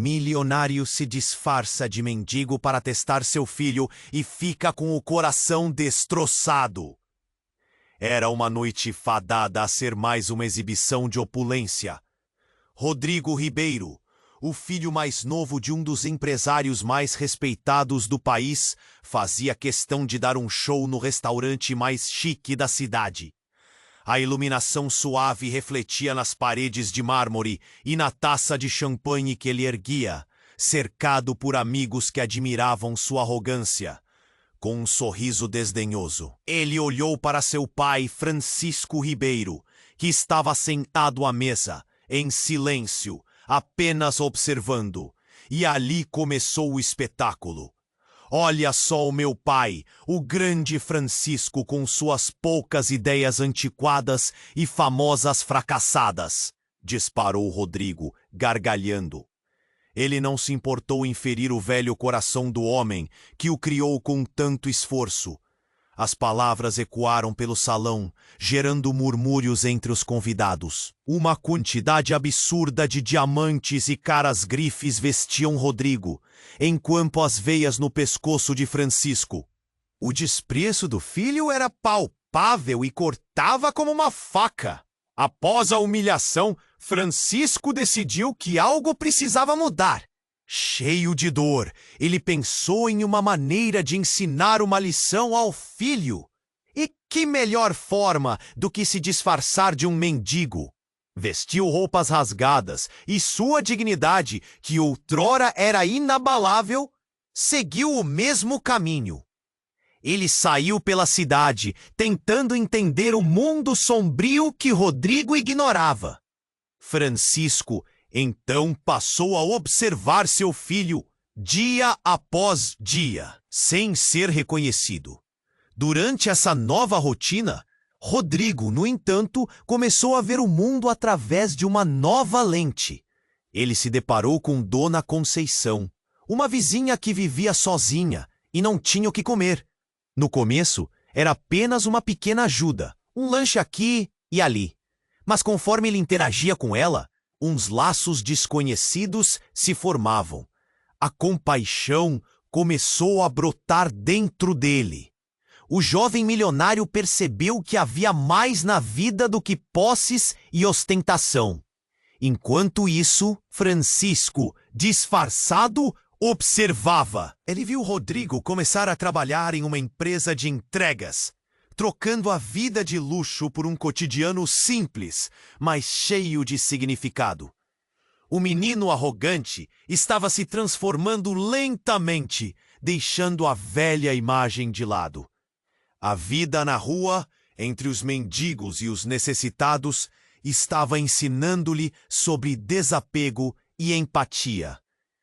Milionário se disfarça de mendigo para testar seu filho e fica com o coração destroçado. Era uma noite fadada a ser mais uma exibição de opulência. Rodrigo Ribeiro, o filho mais novo de um dos empresários mais respeitados do país, fazia questão de dar um show no restaurante mais chique da cidade. A iluminação suave refletia nas paredes de mármore e na taça de champanhe que ele erguia, cercado por amigos que admiravam sua arrogância. Com um sorriso desdenhoso, ele olhou para seu pai, Francisco Ribeiro, que estava sentado à mesa, em silêncio, apenas observando. E ali começou o espetáculo. Olha só o meu pai, o grande Francisco, com suas poucas ideias antiquadas e famosas fracassadas, disparou Rodrigo, gargalhando. Ele não se importou em ferir o velho coração do homem que o criou com tanto esforço. As palavras ecoaram pelo salão, gerando murmúrios entre os convidados. Uma quantidade absurda de diamantes e caras grifes vestiam Rodrigo, enquanto as veias no pescoço de Francisco. O desprezo do filho era palpável e cortava como uma faca. Após a humilhação, Francisco decidiu que algo precisava mudar. Cheio de dor, ele pensou em uma maneira de ensinar uma lição ao filho. E que melhor forma do que se disfarçar de um mendigo? Vestiu roupas rasgadas e sua dignidade, que outrora era inabalável, seguiu o mesmo caminho. Ele saiu pela cidade, tentando entender o mundo sombrio que Rodrigo ignorava. Francisco então passou a observar seu filho dia após dia, sem ser reconhecido. Durante essa nova rotina, Rodrigo, no entanto, começou a ver o mundo através de uma nova lente. Ele se deparou com Dona Conceição, uma vizinha que vivia sozinha e não tinha o que comer. No começo, era apenas uma pequena ajuda, um lanche aqui e ali. Mas conforme ele interagia com ela, uns laços desconhecidos se formavam. A compaixão começou a brotar dentro dele. O jovem milionário percebeu que havia mais na vida do que posses e ostentação. Enquanto isso, Francisco, disfarçado, observava. Ele viu Rodrigo começar a trabalhar em uma empresa de entregas, trocando a vida de luxo por um cotidiano simples, mas cheio de significado. O menino arrogante estava se transformando lentamente, deixando a velha imagem de lado. A vida na rua, entre os mendigos e os necessitados, estava ensinando-lhe sobre desapego e empatia.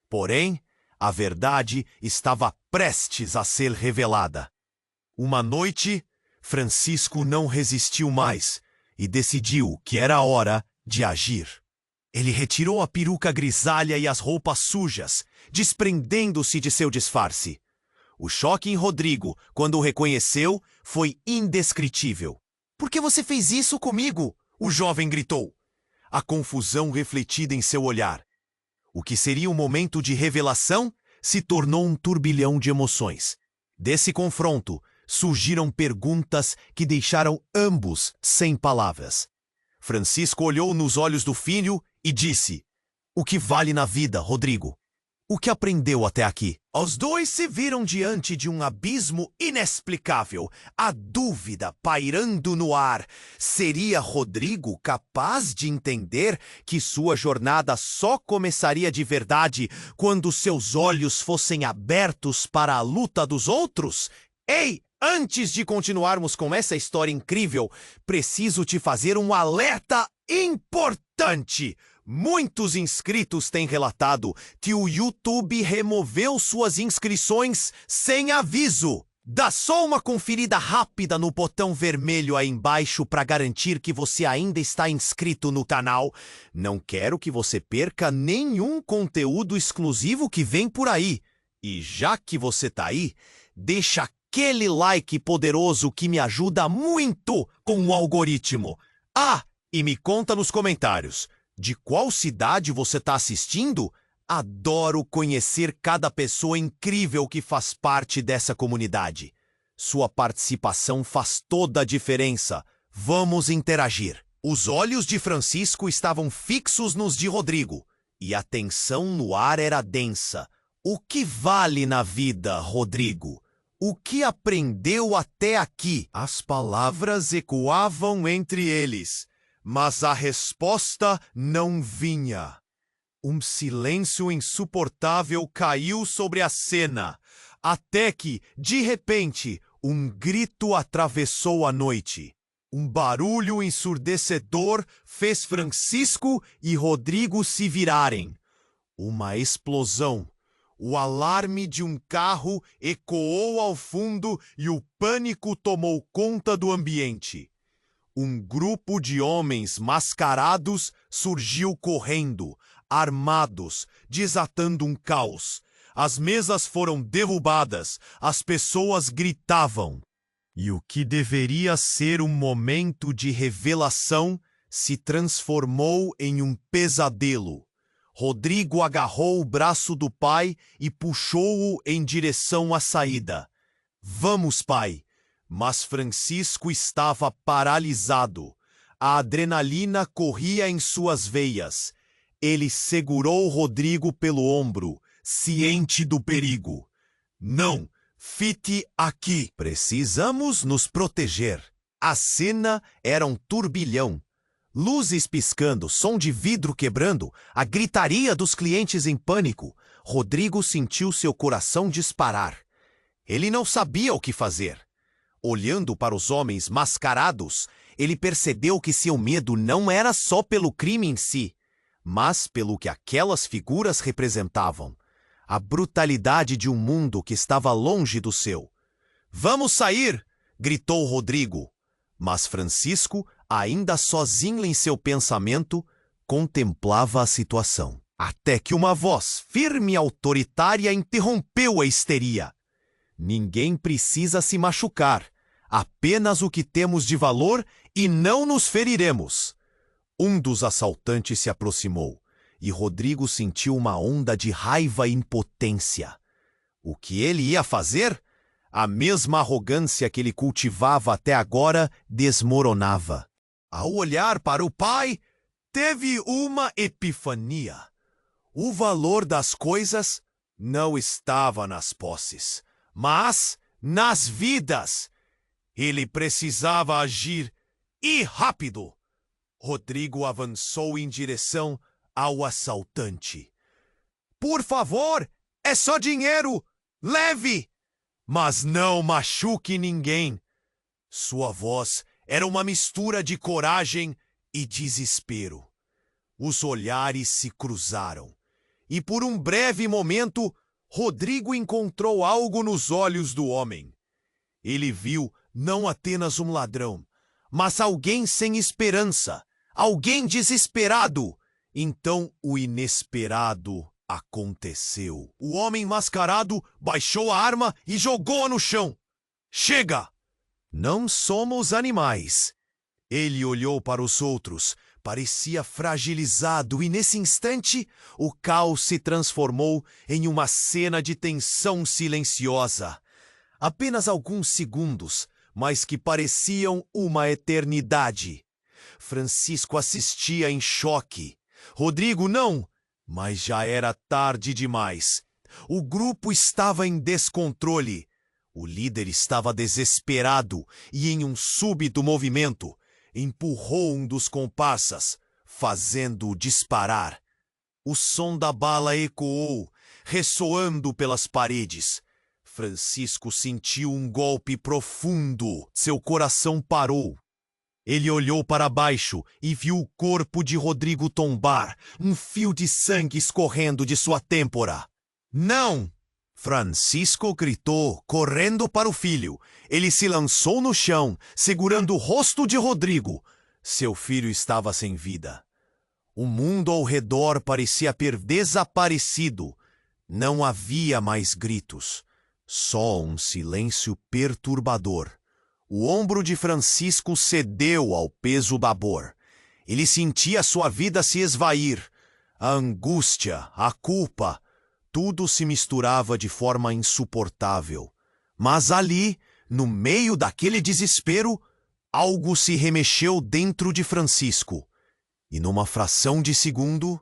Porém, a verdade estava prestes a ser revelada. Uma noite, Francisco não resistiu mais e decidiu que era hora de agir. Ele retirou a peruca grisalha e as roupas sujas, desprendendo-se de seu disfarce. O choque em Rodrigo, quando o reconheceu, foi indescritível. "Por que você fez isso comigo?" o jovem gritou. A confusão refletida em seu olhar. O que seria um momento de revelação se tornou um turbilhão de emoções. Desse confronto, surgiram perguntas que deixaram ambos sem palavras. Francisco olhou nos olhos do filho e disse: "O que vale na vida, Rodrigo? O que aprendeu até aqui?" Os dois se viram diante de um abismo inexplicável, a dúvida pairando no ar. Seria Rodrigo capaz de entender que sua jornada só começaria de verdade quando seus olhos fossem abertos para a luta dos outros? Ei! Antes de continuarmos com essa história incrível, preciso te fazer um alerta importante. Muitos inscritos têm relatado que o YouTube removeu suas inscrições sem aviso. Dá só uma conferida rápida no botão vermelho aí embaixo para garantir que você ainda está inscrito no canal. Não quero que você perca nenhum conteúdo exclusivo que vem por aí. E já que você tá aí, deixa aquele like poderoso que me ajuda muito com o algoritmo. Ah, e me conta nos comentários, de qual cidade você está assistindo? Adoro conhecer cada pessoa incrível que faz parte dessa comunidade. Sua participação faz toda a diferença. Vamos interagir. Os olhos de Francisco estavam fixos nos de Rodrigo, e a tensão no ar era densa. O que vale na vida, Rodrigo? O que aprendeu até aqui? As palavras ecoavam entre eles, mas a resposta não vinha. Um silêncio insuportável caiu sobre a cena, até que, de repente, um grito atravessou a noite. Um barulho ensurdecedor fez Francisco e Rodrigo se virarem. Uma explosão. O alarme de um carro ecoou ao fundo e o pânico tomou conta do ambiente. Um grupo de homens mascarados surgiu correndo, armados, desatando um caos. As mesas foram derrubadas, as pessoas gritavam. E o que deveria ser um momento de revelação se transformou em um pesadelo. Rodrigo agarrou o braço do pai e puxou-o em direção à saída. Vamos, pai! Mas Francisco estava paralisado. A adrenalina corria em suas veias. Ele segurou Rodrigo pelo ombro, ciente do perigo. Não, fique aqui. Precisamos nos proteger. A cena era um turbilhão. Luzes piscando, som de vidro quebrando, a gritaria dos clientes em pânico. Rodrigo sentiu seu coração disparar. Ele não sabia o que fazer. Olhando para os homens mascarados, ele percebeu que seu medo não era só pelo crime em si, mas pelo que aquelas figuras representavam. A brutalidade de um mundo que estava longe do seu. Vamos sair! Gritou Rodrigo. Mas Francisco, ainda sozinho em seu pensamento, contemplava a situação. Até que uma voz firme e autoritária interrompeu a histeria. Ninguém precisa se machucar. Apenas o que temos de valor e não nos feriremos. Um dos assaltantes se aproximou e Rodrigo sentiu uma onda de raiva e impotência. O que ele ia fazer? A mesma arrogância que ele cultivava até agora desmoronava. Ao olhar para o pai, teve uma epifania. O valor das coisas não estava nas posses, mas nas vidas. Ele precisava agir e rápido. Rodrigo avançou em direção ao assaltante. Por favor, é só dinheiro! Leve! Mas não machuque ninguém. Sua voz era uma mistura de coragem e desespero. Os olhares se cruzaram. E por um breve momento, Rodrigo encontrou algo nos olhos do homem. Ele viu não apenas um ladrão, mas alguém sem esperança, alguém desesperado. Então o inesperado aconteceu. O homem mascarado baixou a arma e jogou-a no chão. Chega! Não somos animais. Ele olhou para os outros, parecia fragilizado e nesse instante o caos se transformou em uma cena de tensão silenciosa. Apenas alguns segundos, mas que pareciam uma eternidade. Francisco assistia em choque. Rodrigo não, mas já era tarde demais. O grupo estava em descontrole. O líder estava desesperado e, em um súbito movimento, empurrou um dos comparsas, fazendo-o disparar. O som da bala ecoou, ressoando pelas paredes. Francisco sentiu um golpe profundo. Seu coração parou. Ele olhou para baixo e viu o corpo de Rodrigo tombar, um fio de sangue escorrendo de sua têmpora. Não! Francisco gritou, correndo para o filho. Ele se lançou no chão, segurando o rosto de Rodrigo. Seu filho estava sem vida. O mundo ao redor parecia ter desaparecido. Não havia mais gritos. Só um silêncio perturbador. O ombro de Francisco cedeu ao peso da dor. Ele sentia sua vida se esvair, A angústia, a culpa, tudo se misturava de forma insuportável. Mas ali, no meio daquele desespero, algo se remexeu dentro de Francisco. E numa fração de segundo,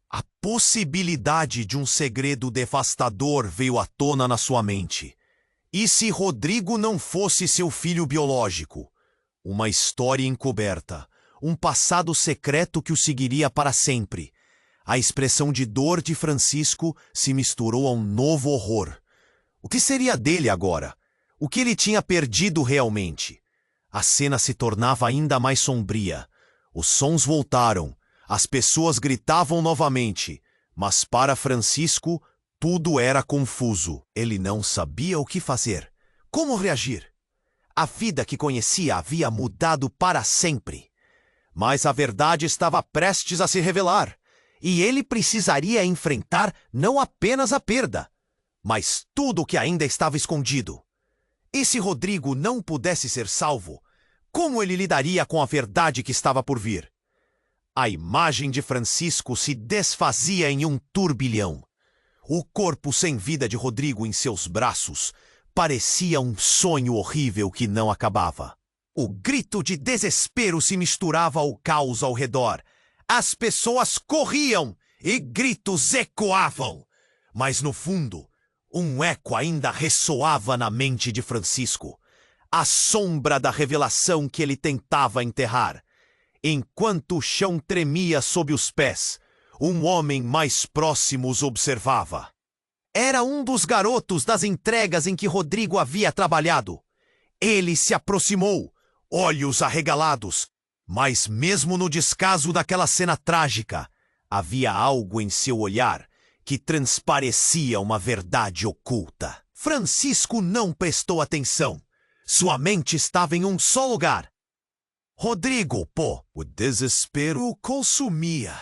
a possibilidade de um segredo devastador veio à tona na sua mente. E se Rodrigo não fosse seu filho biológico? Uma história encoberta, um passado secreto que o seguiria para sempre. A expressão de dor de Francisco se misturou a um novo horror. O que seria dele agora? O que ele tinha perdido realmente? A cena se tornava ainda mais sombria. Os sons voltaram, as pessoas gritavam novamente, mas para Francisco tudo era confuso. Ele não sabia o que fazer. Como reagir? A vida que conhecia havia mudado para sempre. Mas a verdade estava prestes a se revelar, e ele precisaria enfrentar não apenas a perda, mas tudo o que ainda estava escondido. E se Rodrigo não pudesse ser salvo, como ele lidaria com a verdade que estava por vir? A imagem de Francisco se desfazia em um turbilhão. O corpo sem vida de Rodrigo em seus braços parecia um sonho horrível que não acabava. O grito de desespero se misturava ao caos ao redor. As pessoas corriam e gritos ecoavam. Mas no fundo, um eco ainda ressoava na mente de Francisco. A sombra da revelação que ele tentava enterrar. Enquanto o chão tremia sob os pés, um homem mais próximo os observava. Era um dos garotos das entregas em que Rodrigo havia trabalhado. Ele se aproximou, olhos arregalados, mas mesmo no descaso daquela cena trágica, havia algo em seu olhar que transparecia uma verdade oculta. Francisco não prestou atenção. Sua mente estava em um só lugar. Rodrigo, pô! O desespero o consumia.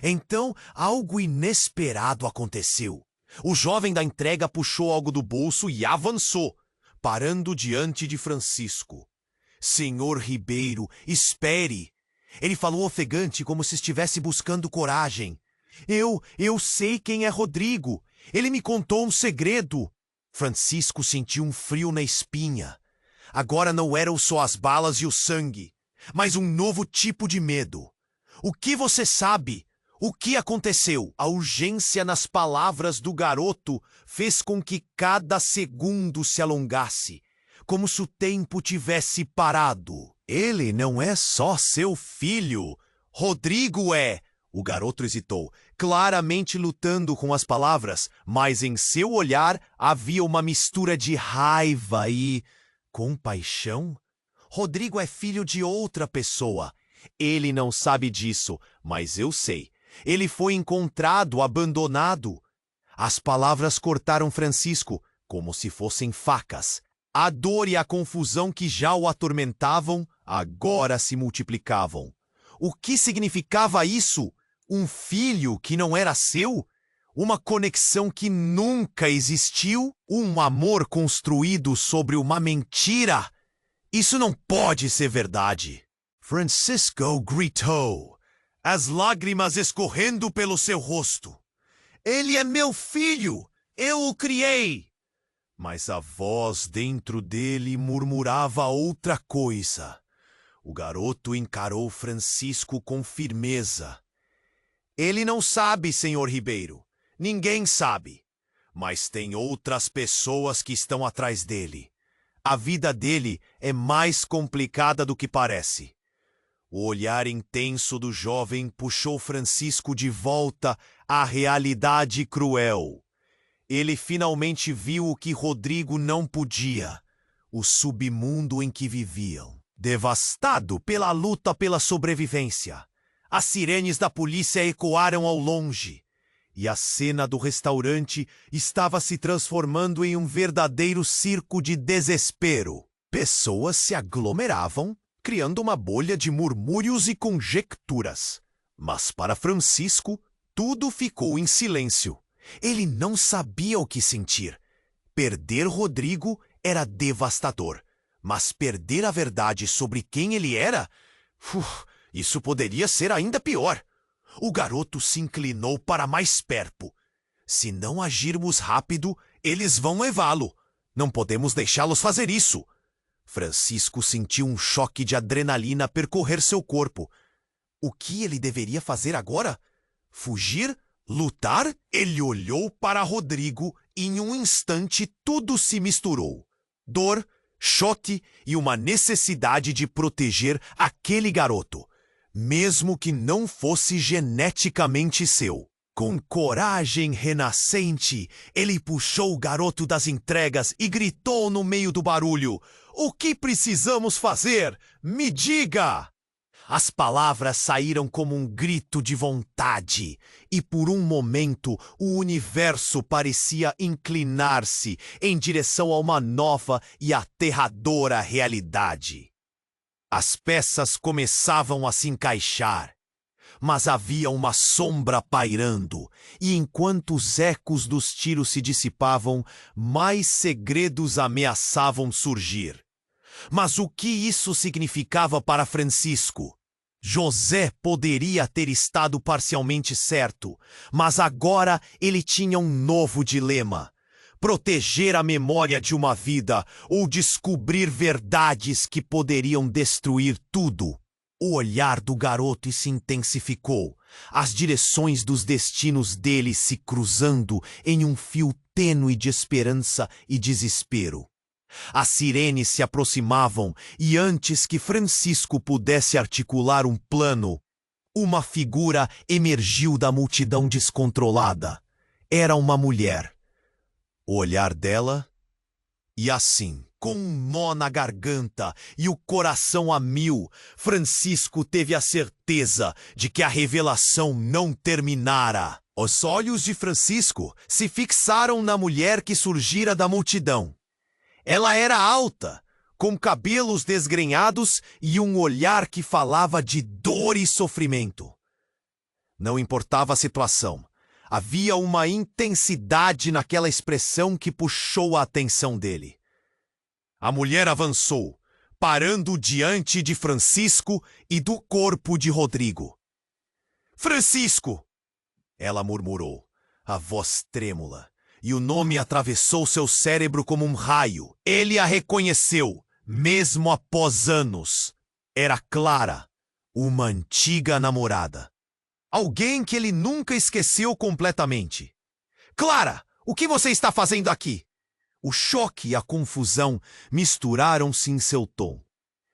Então, algo inesperado aconteceu. O jovem da entrega puxou algo do bolso e avançou, parando diante de Francisco. Senhor Ribeiro, espere! Ele falou ofegante como se estivesse buscando coragem. Eu sei quem é Rodrigo. Ele me contou um segredo. Francisco sentiu um frio na espinha. Agora não eram só as balas e o sangue, mas um novo tipo de medo. O que você sabe? O que aconteceu? A urgência nas palavras do garoto fez com que cada segundo se alongasse, como se o tempo tivesse parado. Ele não é só seu filho. Rodrigo é. O garoto hesitou, claramente lutando com as palavras, mas em seu olhar havia uma mistura de raiva e compaixão. Rodrigo é filho de outra pessoa. Ele não sabe disso, mas eu sei. Ele foi encontrado abandonado. As palavras cortaram Francisco, como se fossem facas. A dor e a confusão que já o atormentavam, agora se multiplicavam. O que significava isso? Um filho que não era seu? Uma conexão que nunca existiu? Um amor construído sobre uma mentira? Isso não pode ser verdade. Francisco gritou, as lágrimas escorrendo pelo seu rosto. Ele é meu filho! Eu o criei! Mas a voz dentro dele murmurava outra coisa. O garoto encarou Francisco com firmeza. Ele não sabe, senhor Ribeiro. Ninguém sabe. Mas tem outras pessoas que estão atrás dele. A vida dele é mais complicada do que parece. O olhar intenso do jovem puxou Francisco de volta à realidade cruel. Ele finalmente viu o que Rodrigo não podia: o submundo em que viviam. Devastado pela luta pela sobrevivência, as sirenes da polícia ecoaram ao longe, e a cena do restaurante estava se transformando em um verdadeiro circo de desespero. Pessoas se aglomeravam, criando uma bolha de murmúrios e conjecturas. Mas para Francisco, tudo ficou em silêncio. Ele não sabia o que sentir. Perder Rodrigo era devastador, mas perder a verdade sobre quem ele era? Isso poderia ser ainda pior. O garoto se inclinou para mais perto. Se não agirmos rápido, eles vão levá-lo. Não podemos deixá-los fazer isso. Francisco sentiu um choque de adrenalina percorrer seu corpo. O que ele deveria fazer agora? Fugir? Lutar? Ele olhou para Rodrigo e em um instante tudo se misturou. Dor, choque e uma necessidade de proteger aquele garoto, mesmo que não fosse geneticamente seu. Com coragem renascente, ele puxou o garoto das entregas e gritou no meio do barulho: "O que precisamos fazer? Me diga!" As palavras saíram como um grito de vontade, e por um momento o universo parecia inclinar-se em direção a uma nova e aterradora realidade. As peças começavam a se encaixar, mas havia uma sombra pairando, e enquanto os ecos dos tiros se dissipavam, mais segredos ameaçavam surgir. Mas o que isso significava para Francisco? José poderia ter estado parcialmente certo, mas agora ele tinha um novo dilema: proteger a memória de uma vida ou descobrir verdades que poderiam destruir tudo. O olhar do garoto se intensificou, as direções dos destinos dele se cruzando em um fio tênue de esperança e desespero. As sirenes se aproximavam e antes que Francisco pudesse articular um plano, uma figura emergiu da multidão descontrolada. Era uma mulher. O olhar dela, e assim, com um nó na garganta e o coração a mil, Francisco teve a certeza de que a revelação não terminara. Os olhos de Francisco se fixaram na mulher que surgira da multidão. Ela era alta, com cabelos desgrenhados e um olhar que falava de dor e sofrimento. Não importava a situação, havia uma intensidade naquela expressão que puxou a atenção dele. A mulher avançou, parando diante de Francisco e do corpo de Rodrigo. "Francisco!" ela murmurou, a voz trêmula. E o nome atravessou seu cérebro como um raio. Ele a reconheceu, mesmo após anos. Era Clara, uma antiga namorada. Alguém que ele nunca esqueceu completamente. "Clara, o que você está fazendo aqui?" O choque e a confusão misturaram-se em seu tom.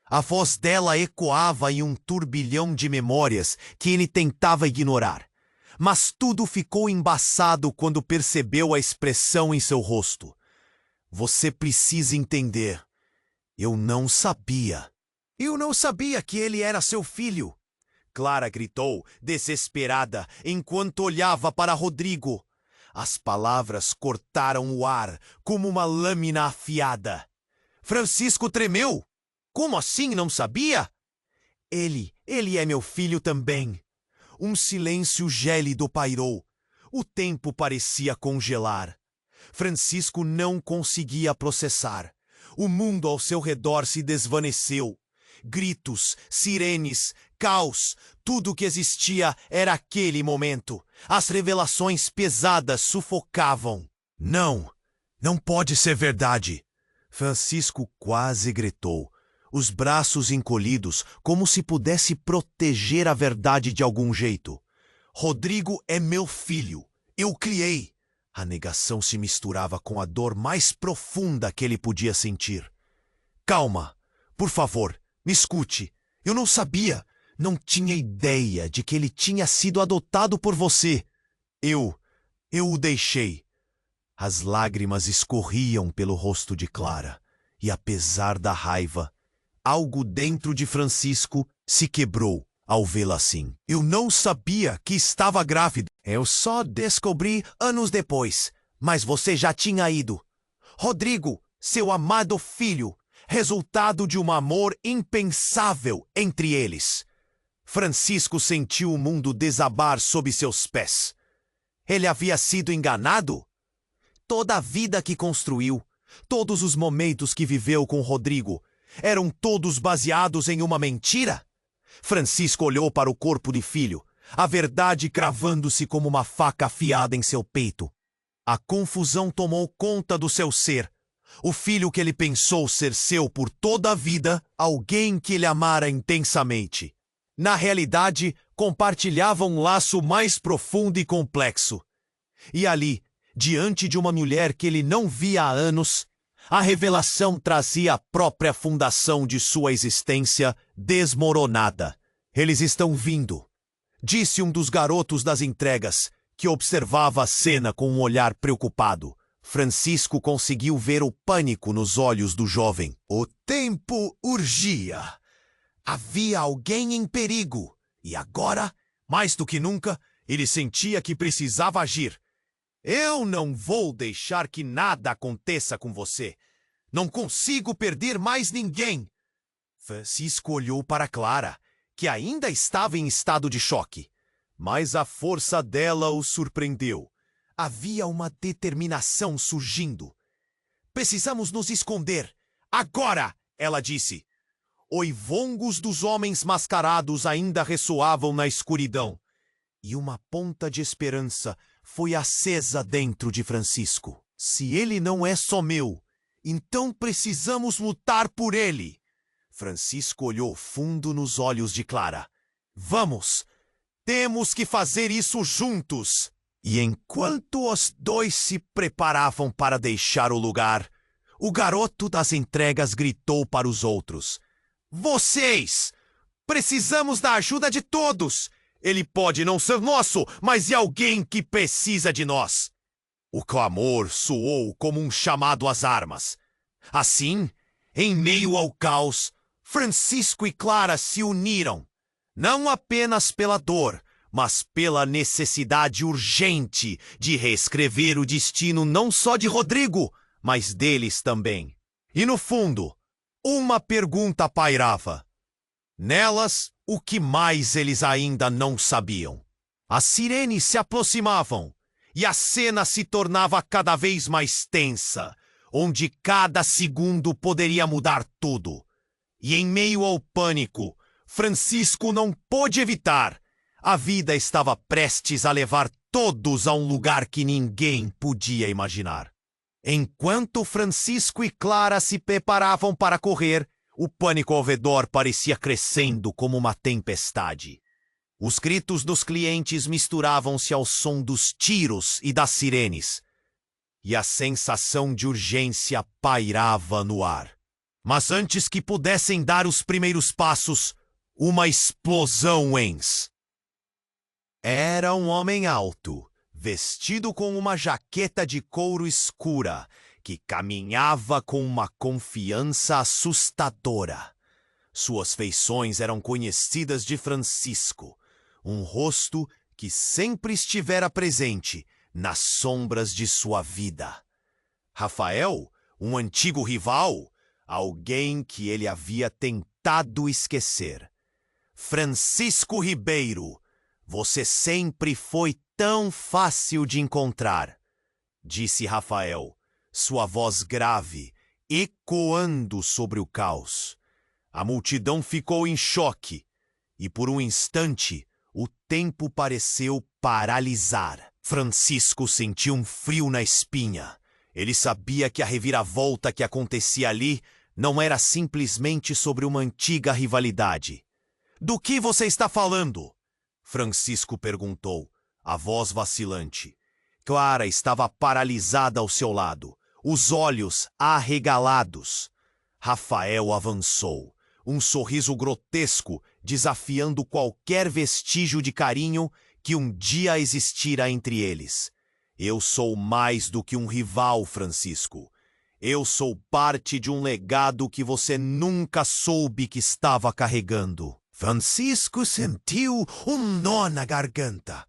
A voz dela ecoava em um turbilhão de memórias que ele tentava ignorar. Mas tudo ficou embaçado quando percebeu a expressão em seu rosto. "Você precisa entender. Eu não sabia. Eu não sabia que ele era seu filho." Clara gritou, desesperada, enquanto olhava para Rodrigo. As palavras cortaram o ar como uma lâmina afiada. Francisco tremeu. "Como assim não sabia?" Ele é meu filho também." Um silêncio gélido pairou. O tempo parecia congelar. Francisco não conseguia processar. O mundo ao seu redor se desvaneceu. Gritos, sirenes, caos, tudo o que existia era aquele momento. As revelações pesadas sufocavam. Não pode ser verdade." Francisco quase gritou, os braços encolhidos, como se pudesse proteger a verdade de algum jeito. "Rodrigo é meu filho. Eu o criei." A negação se misturava com a dor mais profunda que ele podia sentir. "Calma, por favor, me escute. Eu não sabia, não tinha ideia de que ele tinha sido adotado por você. Eu o deixei." As lágrimas escorriam pelo rosto de Clara, e apesar da raiva, algo dentro de Francisco se quebrou ao vê-la assim. "Eu não sabia que estava grávida. Eu só descobri anos depois, mas você já tinha ido. Rodrigo, seu amado filho, resultado de um amor impensável entre eles." Francisco sentiu o mundo desabar sob seus pés. Ele havia sido enganado? Toda a vida que construiu, todos os momentos que viveu com Rodrigo, eram todos baseados em uma mentira? Francisco olhou para o corpo de filho. a verdade cravando-se como uma faca afiada em seu peito. A confusão tomou conta do seu ser. O filho que ele pensou ser seu por toda a vida, alguém que ele amara intensamente. Na realidade, compartilhava um laço mais profundo e complexo. E ali, diante de uma mulher que ele não via há anos, a revelação trazia a própria fundação de sua existência desmoronada. Eles estão vindo, disse um dos garotos das entregas, que observava a cena com um olhar preocupado. Francisco conseguiu ver o pânico nos olhos do jovem. O tempo urgia. Havia alguém em perigo. E agora, mais do que nunca, ele sentia que precisava agir. Eu não vou deixar que nada aconteça com você. Não consigo perder mais ninguém. Francisco olhou para Clara, que ainda estava em estado de choque. Mas a força dela o surpreendeu. Havia uma determinação surgindo. Precisamos nos esconder. Agora, ela disse. Oivongos dos homens mascarados ainda ressoavam na escuridão. E uma ponta de esperança foi acesa dentro de Francisco. Se ele não é só meu, então precisamos lutar por ele. Francisco olhou fundo nos olhos de Clara. Vamos! Temos que fazer isso juntos! E enquanto os dois se preparavam para deixar o lugar, o garoto das entregas gritou para os outros. Vocês! Precisamos da ajuda de todos! Ele pode não ser nosso, mas é alguém que precisa de nós. O clamor soou como um chamado às armas. Assim, em meio ao caos, Francisco e Clara se uniram, não apenas pela dor, mas pela necessidade urgente de reescrever o destino não só de Rodrigo, mas deles também. E no fundo, uma pergunta pairava. Nelas, o que mais eles ainda não sabiam. As sirenes se aproximavam, e a cena se tornava cada vez mais tensa, onde cada segundo poderia mudar tudo. E em meio ao pânico, Francisco não pôde evitar. A vida estava prestes a levar todos a um lugar que ninguém podia imaginar. Enquanto Francisco e Clara se preparavam para correr, o pânico ao redor parecia crescendo como uma tempestade. Os gritos dos clientes misturavam-se ao som dos tiros e das sirenes, e a sensação de urgência pairava no ar. Mas antes que pudessem dar os primeiros passos, uma explosão ens. Era um homem alto, vestido com uma jaqueta de couro escura, que caminhava com uma confiança assustadora. Suas feições eram conhecidas de Francisco, um rosto que sempre estivera presente nas sombras de sua vida. Rafael, um antigo rival, alguém que ele havia tentado esquecer. Francisco Ribeiro, você sempre foi tão fácil de encontrar, disse Rafael, sua voz grave, ecoando sobre o caos. A multidão ficou em choque, e por um instante, o tempo pareceu paralisar. Francisco sentiu um frio na espinha. Ele sabia que a reviravolta que acontecia ali não era simplesmente sobre uma antiga rivalidade. Do que você está falando? Francisco perguntou, a voz vacilante. Clara estava paralisada ao seu lado, os olhos arregalados. Rafael avançou, um sorriso grotesco desafiando qualquer vestígio de carinho que um dia existira entre eles. Eu sou mais do que um rival, Francisco. Eu sou parte de um legado que você nunca soube que estava carregando. Francisco sentiu um nó na garganta.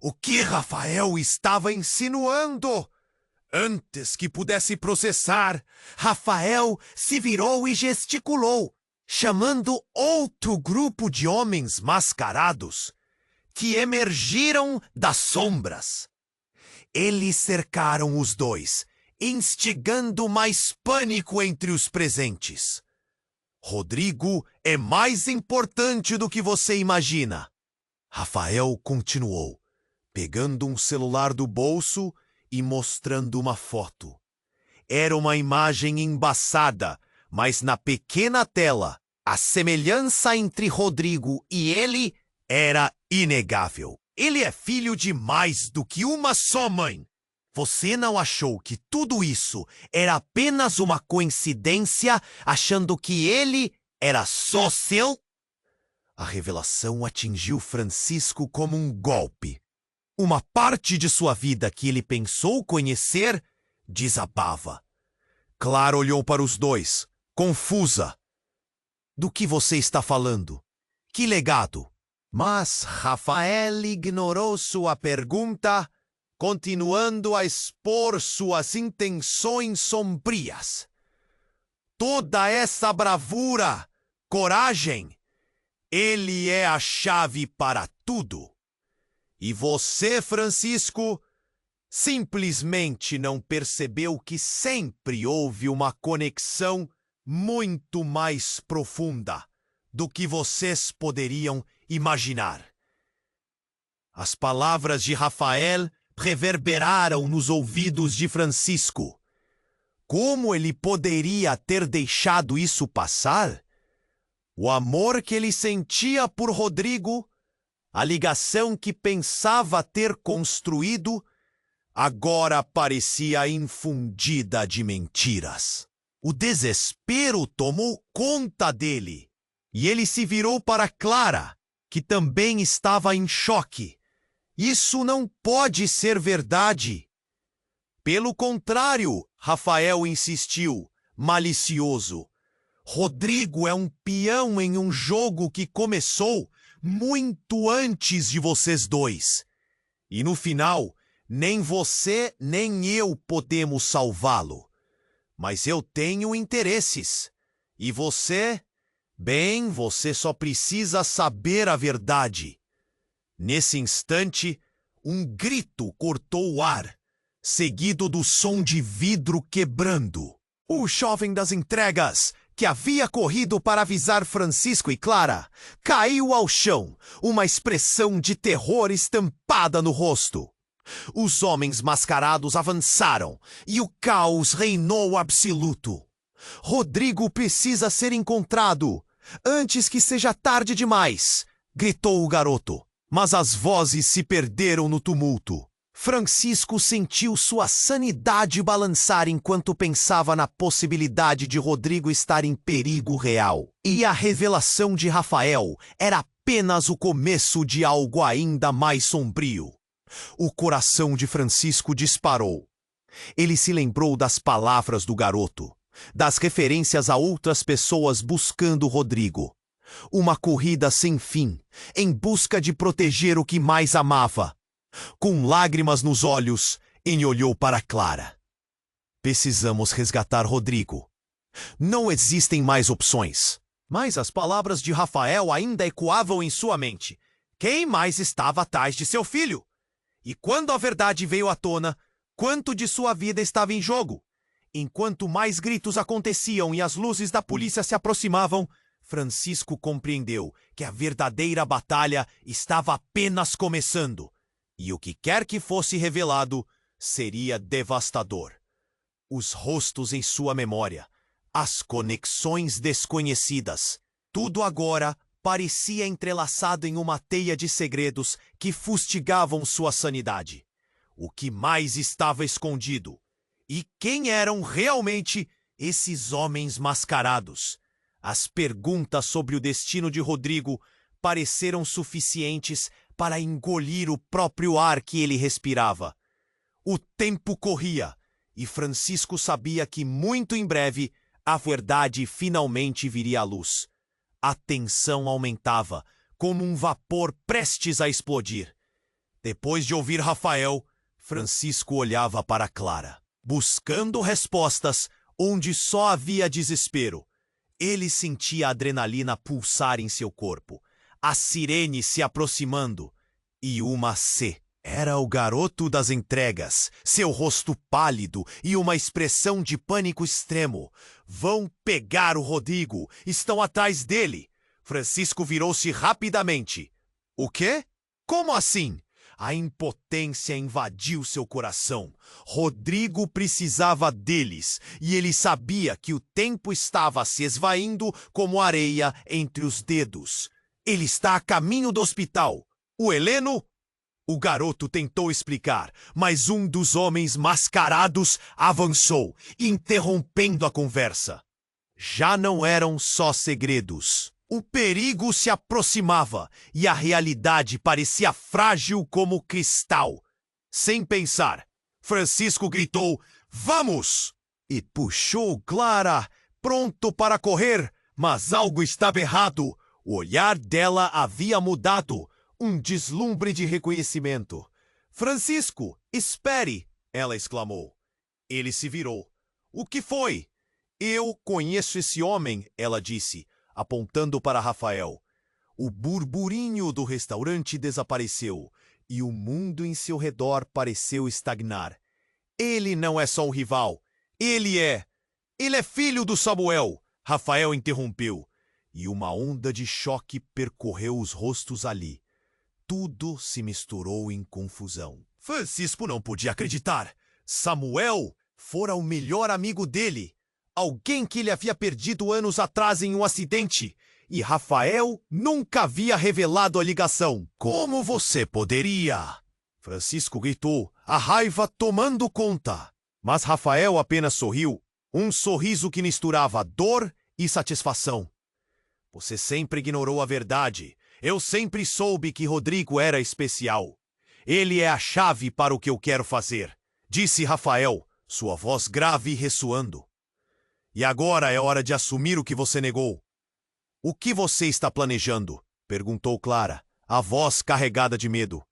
O que Rafael estava insinuando? Antes que pudesse processar, Rafael se virou e gesticulou, chamando outro grupo de homens mascarados que emergiram das sombras. Eles cercaram os dois, instigando mais pânico entre os presentes. Rodrigo é mais importante do que você imagina. Rafael continuou, pegando um celular do bolso e mostrando uma foto. Era uma imagem embaçada, mas na pequena tela, a semelhança entre Rodrigo e ele era inegável. Ele é filho de mais do que uma só mãe. Você não achou que tudo isso era apenas uma coincidência, achando que ele era só seu? A revelação atingiu Francisco como um golpe. Uma parte de sua vida que ele pensou conhecer desabava. Clara olhou para os dois, confusa. Do que você está falando? Que legado? Mas Rafael ignorou sua pergunta, continuando a expor suas intenções sombrias. Toda essa bravura, coragem, ele é a chave para tudo. E você, Francisco, simplesmente não percebeu que sempre houve uma conexão muito mais profunda do que vocês poderiam imaginar. As palavras de Rafael reverberaram nos ouvidos de Francisco. Como ele poderia ter deixado isso passar? O amor que ele sentia por Rodrigo, a ligação que pensava ter construído, agora parecia infundida de mentiras. O desespero tomou conta dele, e ele se virou para Clara, que também estava em choque. Isso não pode ser verdade. Pelo contrário, Rafael insistiu, malicioso. Rodrigo é um peão em um jogo que começou muito antes de vocês dois. E no final, nem você nem eu podemos salvá-lo. Mas eu tenho interesses. E você? Bem, você só precisa saber a verdade. Nesse instante, um grito cortou o ar, seguido do som de vidro quebrando. O jovem das entregas, que havia corrido para avisar Francisco e Clara, caiu ao chão, uma expressão de terror estampada no rosto. Os homens mascarados avançaram e o caos reinou absoluto. Rodrigo precisa ser encontrado, antes que seja tarde demais, gritou o garoto. Mas as vozes se perderam no tumulto. Francisco sentiu sua sanidade balançar enquanto pensava na possibilidade de Rodrigo estar em perigo real. E a revelação de Rafael era apenas o começo de algo ainda mais sombrio. O coração de Francisco disparou. Ele se lembrou das palavras do garoto, das referências a outras pessoas buscando Rodrigo. Uma corrida sem fim, em busca de proteger o que mais amava. Com lágrimas nos olhos, ele olhou para Clara. Precisamos resgatar Rodrigo. Não existem mais opções. Mas as palavras de Rafael ainda ecoavam em sua mente. Quem mais estava atrás de seu filho? E quando a verdade veio à tona, quanto de sua vida estava em jogo? Enquanto mais gritos aconteciam e as luzes da polícia se aproximavam, Francisco compreendeu que a verdadeira batalha estava apenas começando, e o que quer que fosse revelado seria devastador. Os rostos em sua memória, as conexões desconhecidas, tudo agora parecia entrelaçado em uma teia de segredos que fustigavam sua sanidade. O que mais estava escondido? E quem eram realmente esses homens mascarados? As perguntas sobre o destino de Rodrigo pareceram suficientes para engolir o próprio ar que ele respirava. O tempo corria, e Francisco sabia que muito em breve a verdade finalmente viria à luz. A tensão aumentava, como um vapor prestes a explodir. Depois de ouvir Rafael, Francisco olhava para Clara, buscando respostas onde só havia desespero. Ele sentia a adrenalina pulsar em seu corpo, a sirene se aproximando, e uma C. Era o garoto das entregas, seu rosto pálido e uma expressão de pânico extremo. Vão pegar o Rodrigo, estão atrás dele. Francisco virou-se rapidamente. O quê? Como assim? A impotência invadiu seu coração. Rodrigo precisava deles, e ele sabia que o tempo estava se esvaindo como areia entre os dedos. Ele está a caminho do hospital. O Heleno? O garoto tentou explicar, mas um dos homens mascarados avançou, interrompendo a conversa. Já não eram só segredos. O perigo se aproximava e a realidade parecia frágil como cristal. Sem pensar, Francisco gritou: "Vamos!" E puxou Clara, pronto para correr, mas algo estava errado. O olhar dela havia mudado, um deslumbre de reconhecimento. "Francisco, espere!" ela exclamou. Ele se virou. "O que foi?" "Eu conheço esse homem", ela disse, apontando para Rafael. O burburinho do restaurante desapareceu e o mundo em seu redor pareceu estagnar. "Ele não é só um rival. Ele é filho do Samuel", Rafael interrompeu. E uma onda de choque percorreu os rostos ali. Tudo se misturou em confusão. Francisco não podia acreditar. Samuel fora o melhor amigo dele. Alguém que ele havia perdido anos atrás em um acidente. E Rafael nunca havia revelado a ligação. "Como você poderia?" Francisco gritou, a raiva tomando conta. Mas Rafael apenas sorriu, um sorriso que misturava dor e satisfação. "Você sempre ignorou a verdade. Eu sempre soube que Rodrigo era especial. Ele é a chave para o que eu quero fazer", disse Rafael, sua voz grave e ressoando. "E agora é hora de assumir o que você negou." "O que você está planejando?" perguntou Clara, a voz carregada de medo.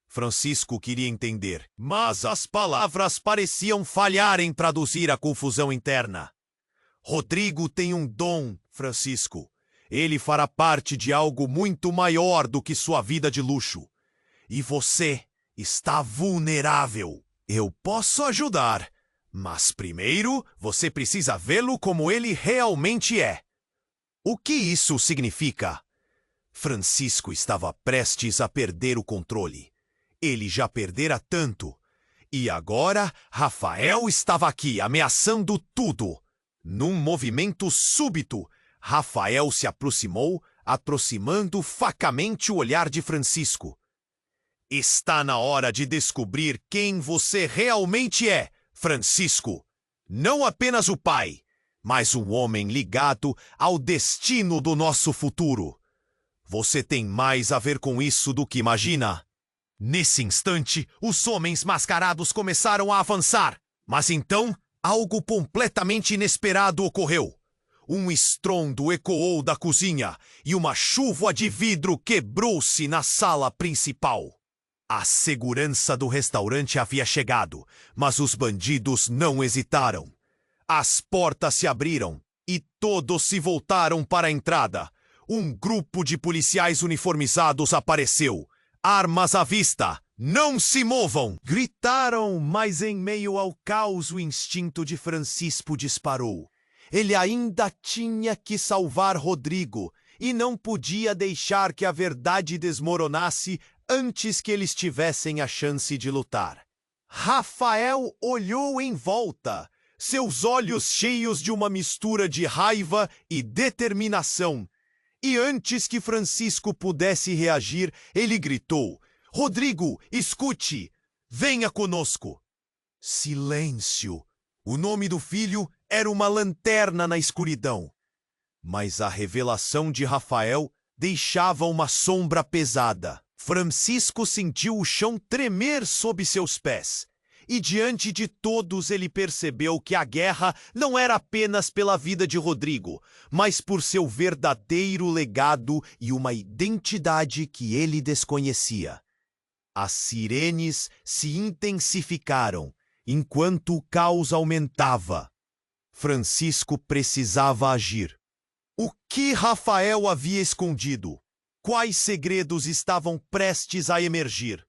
Francisco queria entender, mas as palavras pareciam falhar em traduzir a confusão interna. "Rodrigo tem um dom, Francisco. Ele fará parte de algo muito maior do que sua vida de luxo. E você está vulnerável. Eu posso ajudar, mas primeiro você precisa vê-lo como ele realmente é." "O que isso significa?" Francisco estava prestes a perder o controle. Ele já perdera tanto. E agora Rafael estava aqui ameaçando tudo. Num movimento súbito, Rafael se aproximou, aproximando facamente o olhar de Francisco. "Está na hora de descobrir quem você realmente é, Francisco. Não apenas o pai, mas um homem ligado ao destino do nosso futuro. Você tem mais a ver com isso do que imagina." Nesse instante, os homens mascarados começaram a avançar. Mas então, algo completamente inesperado ocorreu. Um estrondo ecoou da cozinha e uma chuva de vidro quebrou-se na sala principal. A segurança do restaurante havia chegado, mas os bandidos não hesitaram. As portas se abriram e todos se voltaram para a entrada. Um grupo de policiais uniformizados apareceu. "Armas à vista! Não se movam!" gritaram, mas em meio ao caos o instinto de Francisco disparou. Ele ainda tinha que salvar Rodrigo e não podia deixar que a verdade desmoronasse antes que eles tivessem a chance de lutar. Rafael olhou em volta, seus olhos cheios de uma mistura de raiva e determinação. E antes que Francisco pudesse reagir, ele gritou: "Rodrigo, escute! Venha conosco!" Silêncio. O nome do filho era uma lanterna na escuridão. Mas a revelação de Rafael deixava uma sombra pesada. Francisco sentiu o chão tremer sob seus pés. E diante de todos ele percebeu que a guerra não era apenas pela vida de Rodrigo, mas por seu verdadeiro legado e uma identidade que ele desconhecia. As sirenes se intensificaram, enquanto o caos aumentava. Francisco precisava agir. O que Rafael havia escondido? Quais segredos estavam prestes a emergir?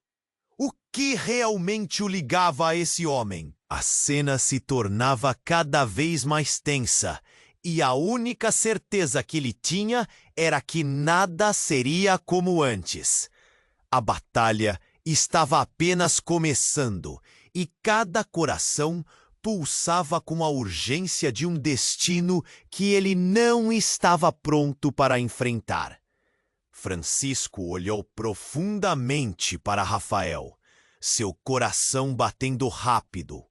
O que realmente o ligava a esse homem? A cena se tornava cada vez mais tensa, e a única certeza que ele tinha era que nada seria como antes. A batalha estava apenas começando e cada coração pulsava com a urgência de um destino que ele não estava pronto para enfrentar. Francisco olhou profundamente para Rafael, seu coração batendo rápido.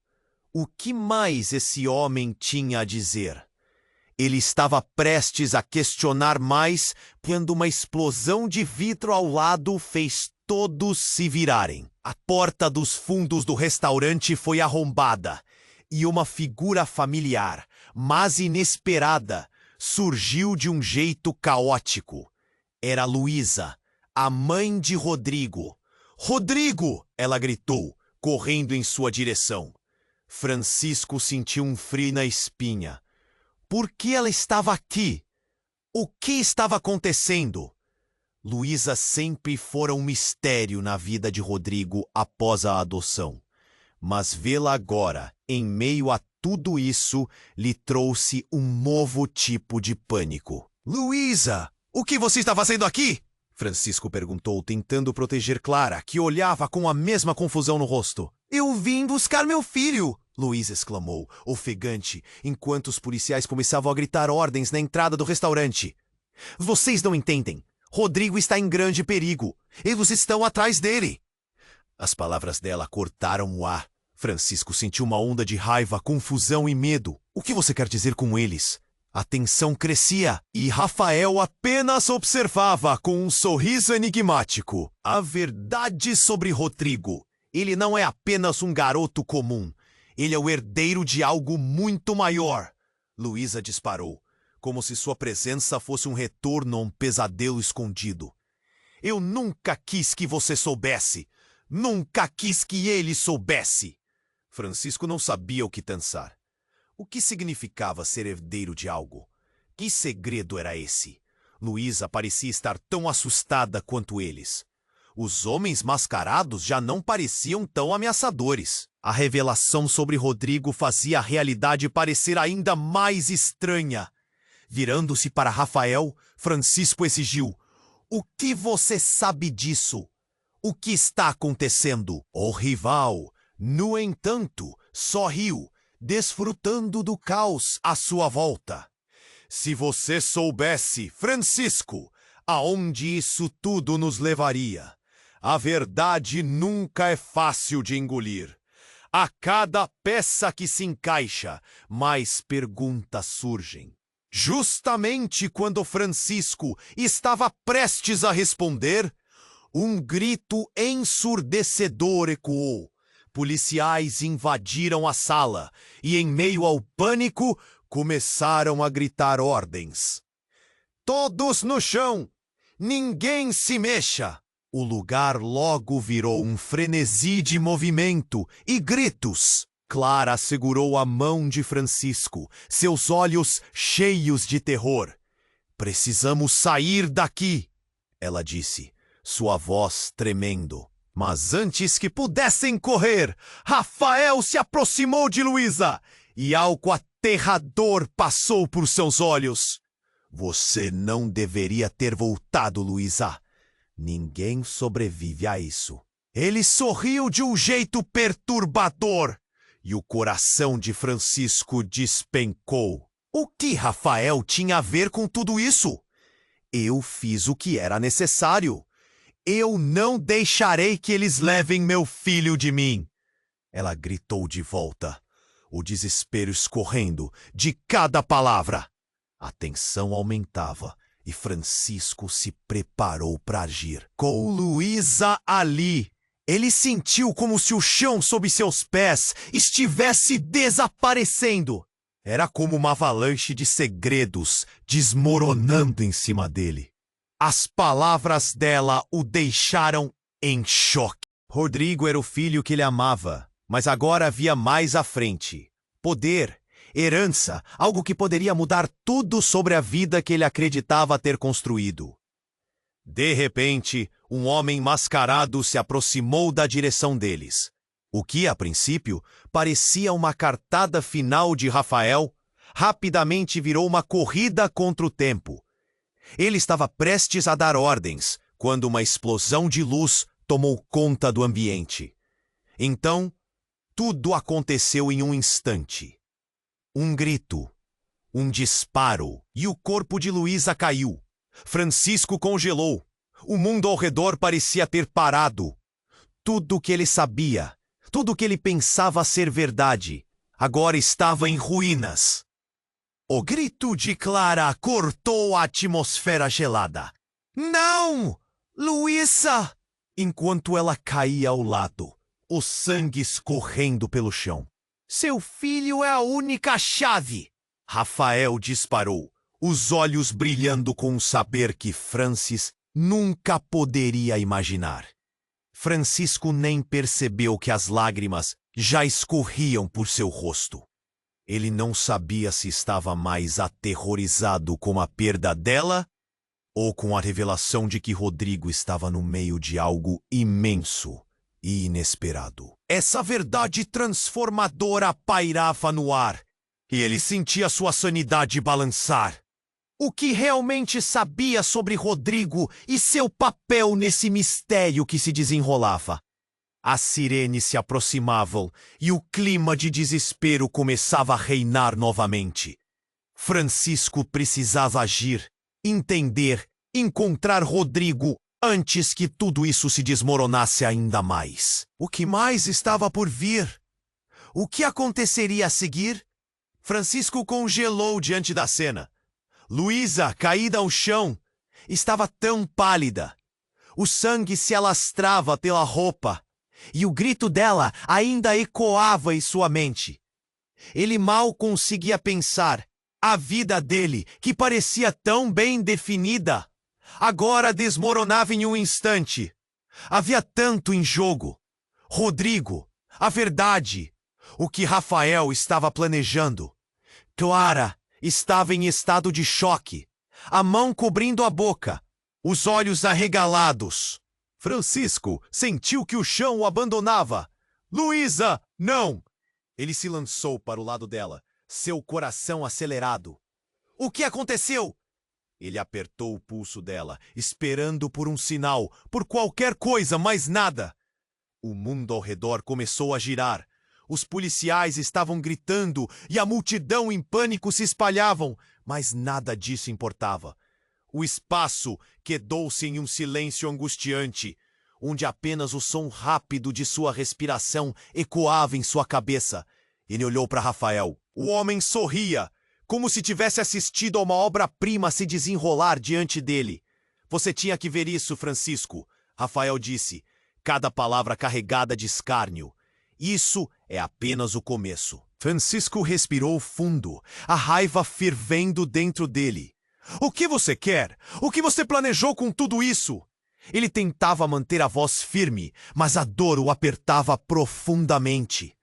O que mais esse homem tinha a dizer? Ele estava prestes a questionar mais quando uma explosão de vidro ao lado fez todos se virarem. A porta dos fundos do restaurante foi arrombada e uma figura familiar, mas inesperada, surgiu de um jeito caótico. Era Luísa, a mãe de Rodrigo. "Rodrigo!" ela gritou, correndo em sua direção. Francisco sentiu um frio na espinha. Por que ela estava aqui? O que estava acontecendo? Luísa sempre fora um mistério na vida de Rodrigo após a adoção. Mas vê-la agora, em meio a tudo isso, lhe trouxe um novo tipo de pânico. "Luísa, o que você está fazendo aqui?" Francisco perguntou, tentando proteger Clara, que olhava com a mesma confusão no rosto. "Eu vim buscar meu filho!" Luísa exclamou, ofegante, enquanto os policiais começavam a gritar ordens na entrada do restaurante. "Vocês não entendem. Rodrigo está em grande perigo. Eles estão atrás dele." As palavras dela cortaram o ar. Francisco sentiu uma onda de raiva, confusão e medo. O que você quer dizer com eles? A tensão crescia e Rafael apenas observava com um sorriso enigmático. A verdade sobre Rodrigo. Ele não é apenas um garoto comum. Ele é o herdeiro de algo muito maior. Luísa disparou, como se sua presença fosse um retorno a um pesadelo escondido. "Eu nunca quis que você soubesse. Nunca quis que ele soubesse." Francisco não sabia o que pensar. O que significava ser herdeiro de algo? Que segredo era esse? Luísa parecia estar tão assustada quanto eles. Os homens mascarados já não pareciam tão ameaçadores. A revelação sobre Rodrigo fazia a realidade parecer ainda mais estranha. Virando-se para Rafael, Francisco exigiu: "O que você sabe disso? O que está acontecendo?" O rival, no entanto, sorriu, desfrutando do caos à sua volta. "Se você soubesse, Francisco, aonde isso tudo nos levaria. A verdade nunca é fácil de engolir. A cada peça que se encaixa, mais perguntas surgem." Justamente quando Francisco estava prestes a responder, um grito ensurdecedor ecoou. Policiais invadiram a sala e, em meio ao pânico, começaram a gritar ordens. "Todos no chão! Ninguém se mexa!" O lugar logo virou um frenesi de movimento e gritos. Clara segurou a mão de Francisco, seus olhos cheios de terror. "Precisamos sair daqui!" ela disse, sua voz tremendo. Mas antes que pudessem correr, Rafael se aproximou de Luísa e algo aterrador passou por seus olhos. "Você não deveria ter voltado, Luísa. Ninguém sobrevive a isso." Ele sorriu de um jeito perturbador e o coração de Francisco despencou. O que Rafael tinha a ver com tudo isso? "Eu fiz o que era necessário. Eu não deixarei que eles levem meu filho de mim." Ela gritou de volta, o desespero escorrendo de cada palavra. A tensão aumentava e Francisco se preparou para agir. Com Luísa ali, ele sentiu como se o chão sob seus pés estivesse desaparecendo. Era como uma avalanche de segredos desmoronando em cima dele. As palavras dela o deixaram em choque. Rodrigo era o filho que ele amava, mas agora havia mais à frente. Poder, herança, algo que poderia mudar tudo sobre a vida que ele acreditava ter construído. De repente, um homem mascarado se aproximou da direção deles. O que, a princípio, parecia uma cartada final de Rafael, rapidamente virou uma corrida contra o tempo. Ele estava prestes a dar ordens, quando uma explosão de luz tomou conta do ambiente. Então, tudo aconteceu em um instante. Um grito, um disparo, e o corpo de Luísa caiu. Francisco congelou. O mundo ao redor parecia ter parado. Tudo o que ele sabia, tudo o que ele pensava ser verdade, agora estava em ruínas. O grito de Clara cortou a atmosfera gelada. Não! Luísa! Enquanto ela caía ao lado, o sangue escorrendo pelo chão. Seu filho é a única chave! Rafael disparou, os olhos brilhando com um saber que Francis nunca poderia imaginar. Francisco nem percebeu que as lágrimas já escorriam por seu rosto. Ele não sabia se estava mais aterrorizado com a perda dela ou com a revelação de que Rodrigo estava no meio de algo imenso e inesperado. Essa verdade transformadora pairava no ar, e ele sentia sua sanidade balançar. O que realmente sabia sobre Rodrigo e seu papel nesse mistério que se desenrolava? As sirenes se aproximavam e o clima de desespero começava a reinar novamente. Francisco precisava agir, entender, encontrar Rodrigo antes que tudo isso se desmoronasse ainda mais. O que mais estava por vir? O que aconteceria a seguir? Francisco congelou diante da cena. Luísa, caída ao chão, estava tão pálida. O sangue se alastrava pela roupa. E o grito dela ainda ecoava em sua mente. Ele mal conseguia pensar. A vida dele, que parecia tão bem definida, agora desmoronava em um instante. Havia tanto em jogo. Rodrigo, a verdade, o que Rafael estava planejando. Clara estava em estado de choque, a mão cobrindo a boca, os olhos arregalados. Francisco sentiu que o chão o abandonava. Luísa, não! Ele se lançou para o lado dela, seu coração acelerado. O que aconteceu? Ele apertou o pulso dela, esperando por um sinal, por qualquer coisa, mas nada. O mundo ao redor começou a girar. Os policiais estavam gritando e a multidão em pânico se espalhavam, mas nada disso importava. O espaço quedou-se em um silêncio angustiante, onde apenas o som rápido de sua respiração ecoava em sua cabeça. Ele olhou para Rafael. O homem sorria, como se tivesse assistido a uma obra-prima se desenrolar diante dele. Você tinha que ver isso, Francisco, Rafael disse, cada palavra carregada de escárnio. Isso é apenas o começo. Francisco respirou fundo, a raiva fervendo dentro dele. O que você quer? O que você planejou com tudo isso? Ele tentava manter a voz firme, mas a dor o apertava profundamente.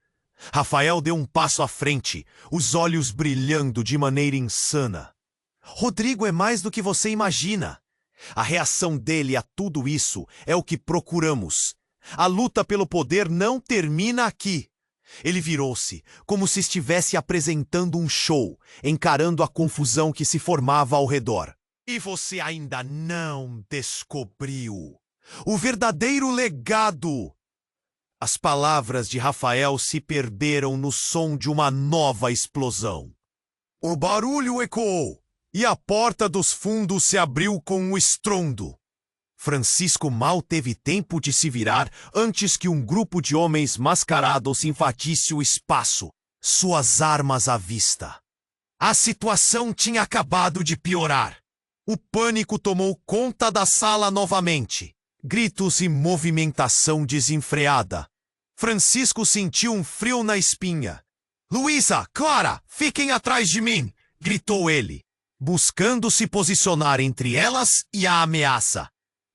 Rafael deu um passo à frente, os olhos brilhando de maneira insana. Rodrigo é mais do que você imagina. A reação dele a tudo isso é o que procuramos. A luta pelo poder não termina aqui. Ele virou-se, como se estivesse apresentando um show, encarando a confusão que se formava ao redor. E você ainda não descobriu o verdadeiro legado. As palavras de Rafael se perderam no som de uma nova explosão. O barulho ecoou, e a porta dos fundos se abriu com um estrondo. Francisco mal teve tempo de se virar antes que um grupo de homens mascarados invadisse o espaço, suas armas à vista. A situação tinha acabado de piorar. O pânico tomou conta da sala novamente. Gritos e movimentação desenfreada. Francisco sentiu um frio na espinha. Luísa, Clara, fiquem atrás de mim! Gritou ele, buscando se posicionar entre elas e a ameaça.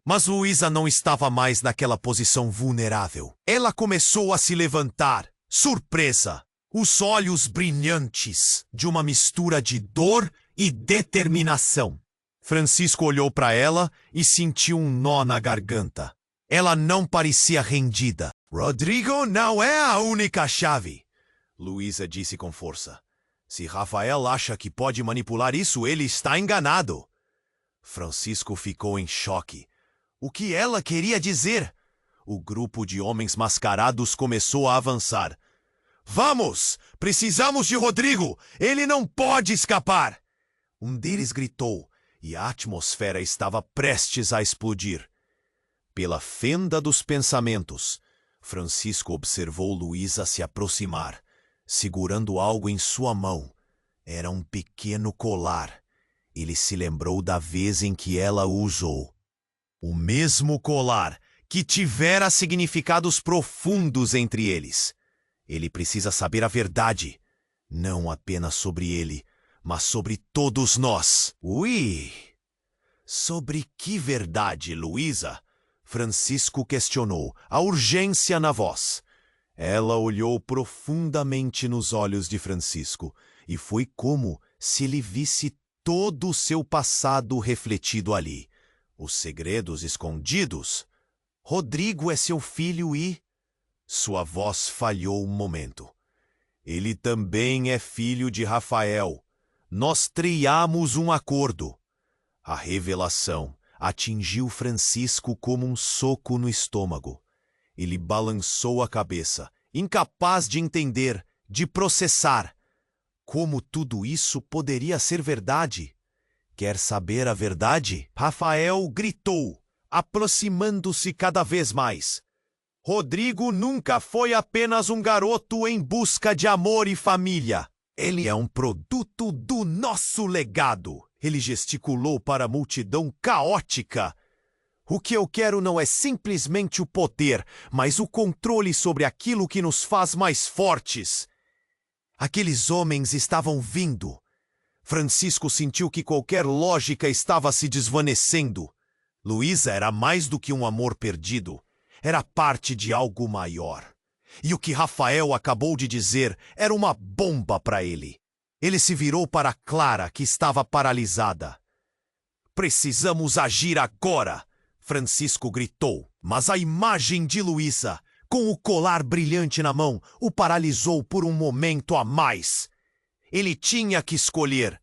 Mas Luísa não estava mais naquela posição vulnerável. Ela começou a se levantar, surpresa, os olhos brilhantes de uma mistura de dor e determinação. Francisco olhou para ela e sentiu um nó na garganta. Ela não parecia rendida. Rodrigo não é a única chave, Luísa disse com força. Se Rafael acha que pode manipular isso, ele está enganado. Francisco ficou em choque. O que ela queria dizer? O grupo de homens mascarados começou a avançar. Vamos! Precisamos de Rodrigo! Ele não pode escapar! Um deles gritou, e a atmosfera estava prestes a explodir. Pela fenda dos pensamentos, Francisco observou Luísa se aproximar, segurando algo em sua mão. Era um pequeno colar. Ele se lembrou da vez em que ela o usou. O mesmo colar que tivera significados profundos entre eles. Ele precisa saber a verdade, não apenas sobre ele, mas sobre todos nós. Ui! Sobre que verdade, Luísa? Francisco questionou, a urgência na voz. Ela olhou profundamente nos olhos de Francisco, e foi como se ele visse todo o seu passado refletido ali. Os segredos escondidos. Rodrigo é seu filho e... Sua voz falhou um momento. Ele também é filho de Rafael. Nós triamos um acordo. A revelação atingiu Francisco como um soco no estômago. Ele balançou a cabeça, incapaz de entender, de processar. Como tudo isso poderia ser verdade? Quer saber a verdade? Rafael gritou, aproximando-se cada vez mais. Rodrigo nunca foi apenas um garoto em busca de amor e família. Ele é um produto do nosso legado. Ele gesticulou para a multidão caótica. O que eu quero não é simplesmente o poder, mas o controle sobre aquilo que nos faz mais fortes. Aqueles homens estavam vindo. Francisco sentiu que qualquer lógica estava se desvanecendo. Luísa era mais do que um amor perdido. Era parte de algo maior. E o que Rafael acabou de dizer era uma bomba para ele. Ele se virou para Clara, que estava paralisada. Precisamos agir agora! Francisco gritou, mas a imagem de Luísa, com o colar brilhante na mão, o paralisou por um momento a mais. Ele tinha que escolher: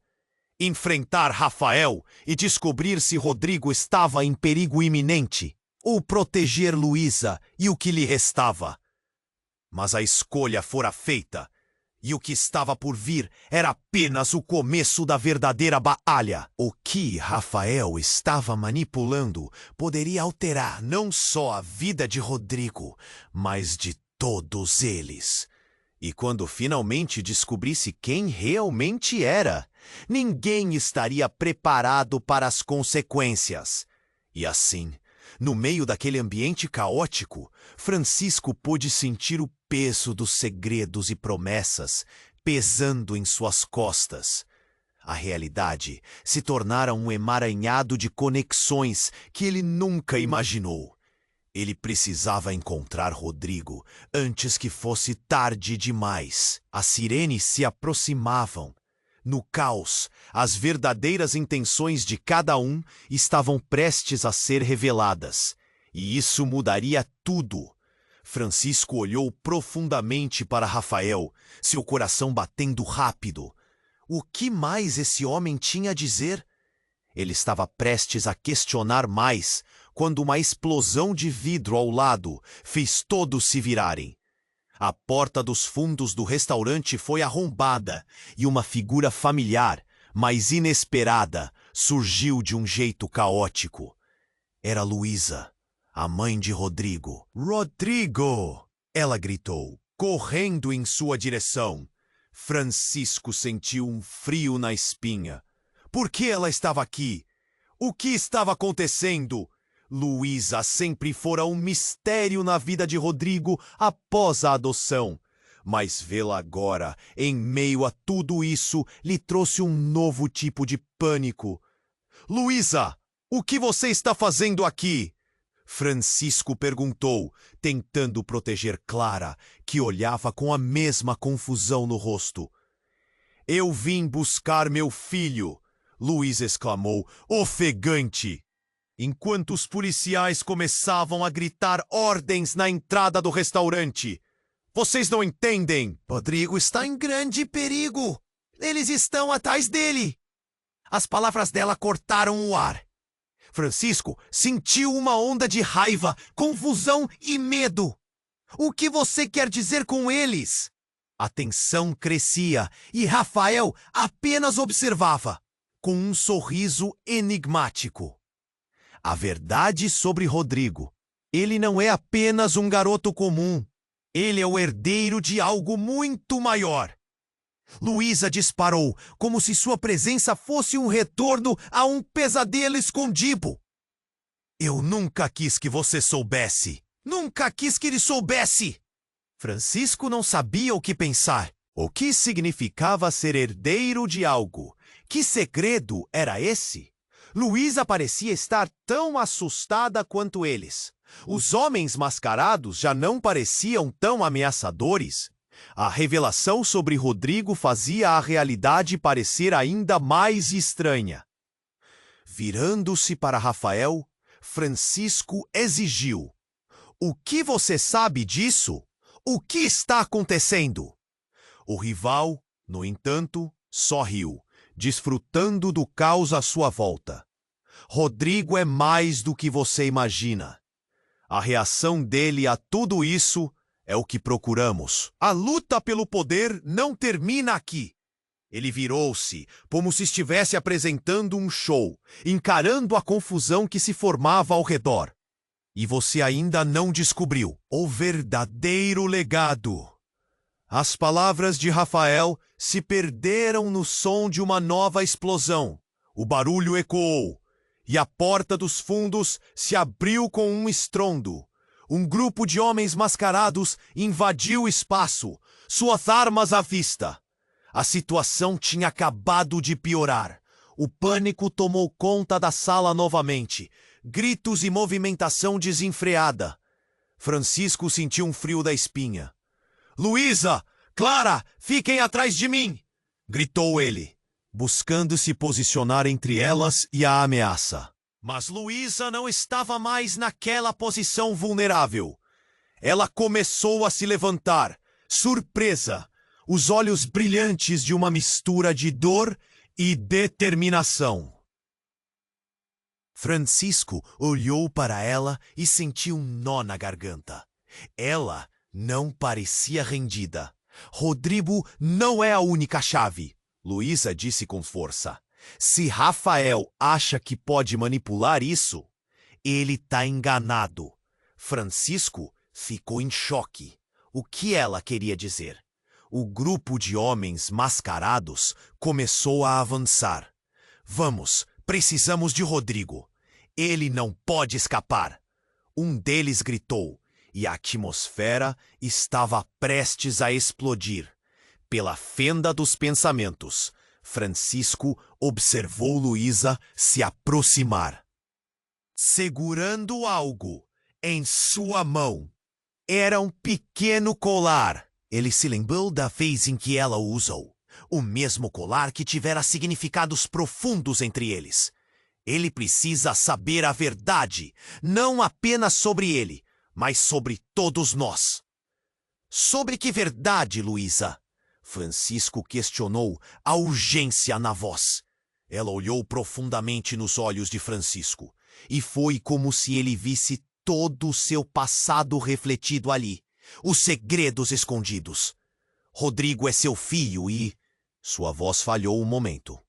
enfrentar Rafael e descobrir se Rodrigo estava em perigo iminente, ou proteger Luísa e o que lhe restava. Mas a escolha fora feita, e o que estava por vir era apenas o começo da verdadeira batalha. O que Rafael estava manipulando poderia alterar não só a vida de Rodrigo, mas de todos eles. E quando finalmente descobrisse quem realmente era, ninguém estaria preparado para as consequências. E assim, no meio daquele ambiente caótico, Francisco pôde sentir o peso dos segredos e promessas pesando em suas costas. A realidade se tornara um emaranhado de conexões que ele nunca imaginou. Ele precisava encontrar Rodrigo antes que fosse tarde demais. As sirenes se aproximavam. No caos, as verdadeiras intenções de cada um estavam prestes a ser reveladas. E isso mudaria tudo. Francisco olhou profundamente para Rafael, seu coração batendo rápido. O que mais esse homem tinha a dizer? Ele estava prestes a questionar mais, quando uma explosão de vidro ao lado fez todos se virarem. A porta dos fundos do restaurante foi arrombada e uma figura familiar, mas inesperada, surgiu de um jeito caótico. Era Luísa, a mãe de Rodrigo. Rodrigo! Ela gritou, correndo em sua direção. Francisco sentiu um frio na espinha. Por que ela estava aqui? O que estava acontecendo? Luísa sempre fora um mistério na vida de Rodrigo após a adoção. Mas vê-la agora, em meio a tudo isso, lhe trouxe um novo tipo de pânico. Luísa, o que você está fazendo aqui? Francisco perguntou, tentando proteger Clara, que olhava com a mesma confusão no rosto. Eu vim buscar meu filho, Luísa exclamou, ofegante. Enquanto os policiais começavam a gritar ordens na entrada do restaurante. Vocês não entendem! Rodrigo está em grande perigo! Eles estão atrás dele! As palavras dela cortaram o ar. Francisco sentiu uma onda de raiva, confusão e medo. O que você quer dizer com eles? A tensão crescia e Rafael apenas observava, com um sorriso enigmático. A verdade sobre Rodrigo. Ele não é apenas um garoto comum. Ele é o herdeiro de algo muito maior. Luísa disparou, como se sua presença fosse um retorno a um pesadelo escondido. Eu nunca quis que você soubesse. Nunca quis que ele soubesse. Francisco não sabia o que pensar. O que significava ser herdeiro de algo? Que segredo era esse? Luísa parecia estar tão assustada quanto eles. Os homens mascarados já não pareciam tão ameaçadores. A revelação sobre Rodrigo fazia a realidade parecer ainda mais estranha. Virando-se para Rafael, Francisco exigiu: "O que você sabe disso? O que está acontecendo?" O rival, no entanto, só riu, desfrutando do caos à sua volta. Rodrigo é mais do que você imagina. A reação dele a tudo isso é o que procuramos. A luta pelo poder não termina aqui. Ele virou-se, como se estivesse apresentando um show, encarando a confusão que se formava ao redor. E você ainda não descobriu o verdadeiro legado. As palavras de Rafael se perderam no som de uma nova explosão. O barulho ecoou, e a porta dos fundos se abriu com um estrondo. Um grupo de homens mascarados invadiu o espaço, suas armas à vista. A situação tinha acabado de piorar. O pânico tomou conta da sala novamente. Gritos e movimentação desenfreada. Francisco sentiu um frio da espinha. "Luísa! Clara! Fiquem atrás de mim!" gritou ele, buscando se posicionar entre elas e a ameaça. Mas Luísa não estava mais naquela posição vulnerável. Ela começou a se levantar, surpresa, os olhos brilhantes de uma mistura de dor e determinação. Francisco olhou para ela e sentiu um nó na garganta. Ela não parecia rendida. "Rodrigo não é a única chave", Luísa disse com força. "Se Rafael acha que pode manipular isso, ele tá enganado." Francisco ficou em choque. O que ela queria dizer? O grupo de homens mascarados começou a avançar. "Vamos, precisamos de Rodrigo. Ele não pode escapar." Um deles gritou, e a atmosfera estava prestes a explodir. Pela fenda dos pensamentos, Francisco observou Luísa se aproximar, segurando algo em sua mão. Era um pequeno colar. Ele se lembrou da vez em que ela o usou. O mesmo colar que tivera significados profundos entre eles. Ele precisa saber a verdade, não apenas sobre ele, mas sobre todos nós. "Sobre que verdade, Luísa?" Francisco questionou, a urgência na voz. Ela olhou profundamente nos olhos de Francisco, e foi como se ele visse todo o seu passado refletido ali, os segredos escondidos. "Rodrigo é seu filho e..." Sua voz falhou um momento.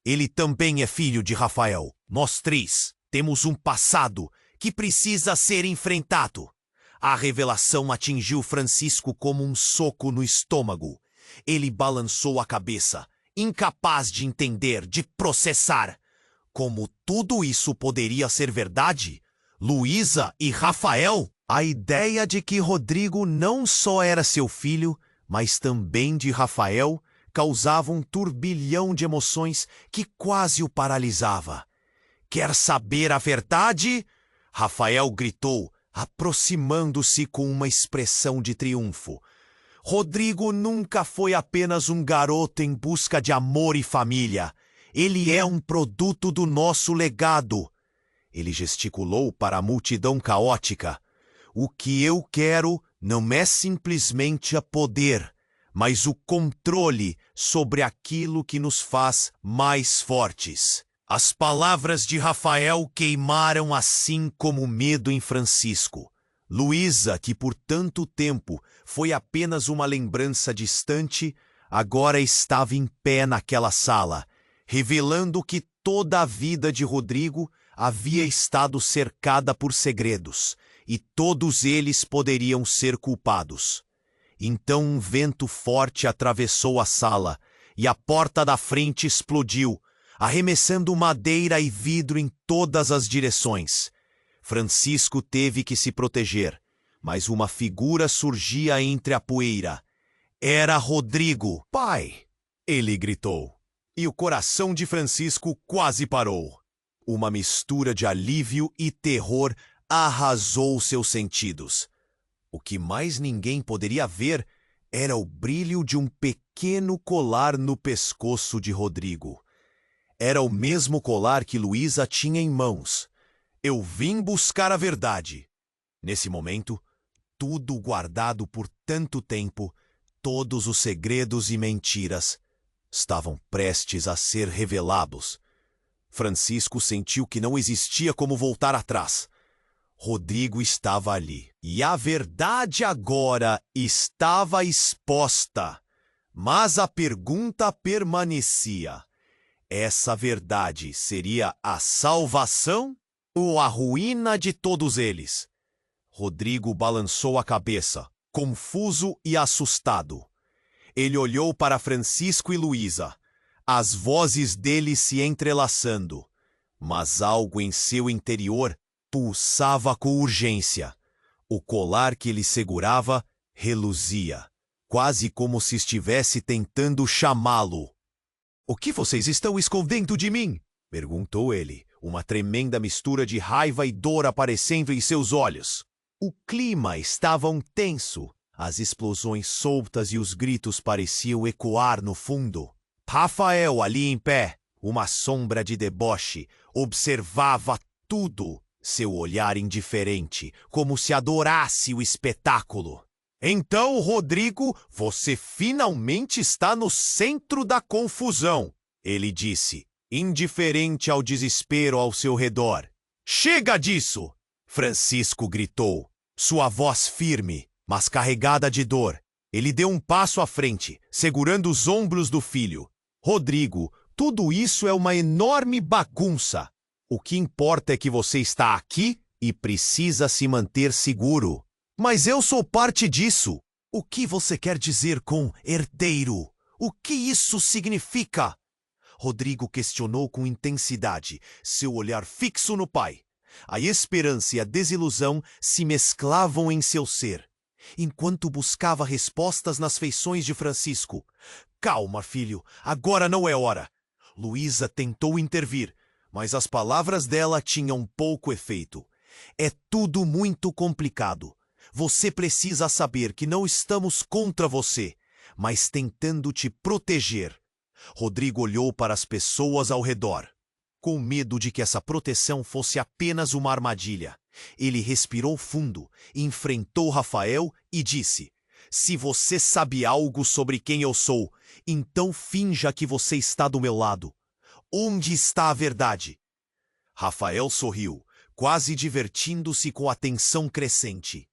"Ele também é filho de Rafael. Nós três temos um passado que precisa ser enfrentado." A revelação atingiu Francisco como um soco no estômago. Ele balançou a cabeça, incapaz de entender, de processar. Como tudo isso poderia ser verdade? Luísa e Rafael? A ideia de que Rodrigo não só era seu filho, mas também de Rafael, causava um turbilhão de emoções que quase o paralisava. "Quer saber a verdade?" Rafael gritou, aproximando-se com uma expressão de triunfo. "Rodrigo nunca foi apenas um garoto em busca de amor e família. Ele é um produto do nosso legado." Ele gesticulou para a multidão caótica. "O que eu quero não é simplesmente a poder, mas o controle sobre aquilo que nos faz mais fortes." As palavras de Rafael queimaram assim como o medo em Francisco. Luísa, que por tanto tempo foi apenas uma lembrança distante, agora estava em pé naquela sala, revelando que toda a vida de Rodrigo havia estado cercada por segredos, e todos eles poderiam ser culpados. Então um vento forte atravessou a sala, e a porta da frente explodiu, arremessando madeira e vidro em todas as direções. Francisco teve que se proteger, mas uma figura surgia entre a poeira. Era Rodrigo. "Pai!" ele gritou. E o coração de Francisco quase parou. Uma mistura de alívio e terror arrasou seus sentidos. O que mais ninguém poderia ver era o brilho de um pequeno colar no pescoço de Rodrigo. Era o mesmo colar que Luísa tinha em mãos. "Eu vim buscar a verdade." Nesse momento, tudo guardado por tanto tempo, todos os segredos e mentiras, estavam prestes a ser revelados. Francisco sentiu que não existia como voltar atrás. Rodrigo estava ali, e a verdade agora estava exposta. Mas a pergunta permanecia: essa verdade seria a salvação ou a ruína de todos eles? Rodrigo balançou a cabeça, confuso e assustado. Ele olhou para Francisco e Luísa, as vozes deles se entrelaçando, mas algo em seu interior pulsava com urgência. O colar que ele segurava reluzia, quase como se estivesse tentando chamá-lo. "O que vocês estão escondendo de mim?" perguntou ele, uma tremenda mistura de raiva e dor aparecendo em seus olhos. O clima estava tenso. As explosões soltas e os gritos pareciam ecoar no fundo. Rafael, ali em pé, uma sombra de deboche, observava tudo, seu olhar indiferente, como se adorasse o espetáculo. "Então, Rodrigo, você finalmente está no centro da confusão", ele disse, indiferente ao desespero ao seu redor. "Chega disso!" Francisco gritou, sua voz firme, mas carregada de dor. Ele deu um passo à frente, segurando os ombros do filho. "Rodrigo, tudo isso é uma enorme bagunça. O que importa é que você está aqui e precisa se manter seguro." "Mas eu sou parte disso." "O que você quer dizer com herdeiro? O que isso significa?" Rodrigo questionou com intensidade, seu olhar fixo no pai. A esperança e a desilusão se mesclavam em seu ser, enquanto buscava respostas nas feições de Francisco. "Calma, filho, agora não é hora." Luísa tentou intervir, mas as palavras dela tinham pouco efeito. "É tudo muito complicado. Você precisa saber que não estamos contra você, mas tentando te proteger." Rodrigo olhou para as pessoas ao redor, com medo de que essa proteção fosse apenas uma armadilha. Ele respirou fundo, enfrentou Rafael e disse: "Se você sabe algo sobre quem eu sou, então finja que você está do meu lado. Onde está a verdade?" Rafael sorriu, quase divertindo-se com a tensão crescente.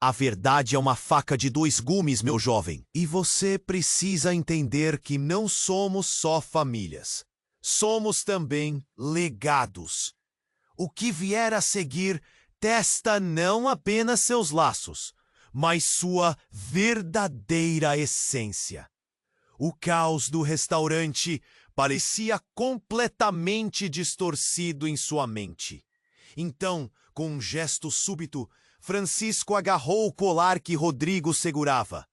"A verdade é uma faca de dois gumes, meu jovem. E você precisa entender que não somos só famílias. Somos também legados. O que vier a seguir testa não apenas seus laços, mas sua verdadeira essência." O caos do restaurante parecia completamente distorcido em sua mente. Então, com um gesto súbito, Francisco agarrou o colar que Rodrigo segurava.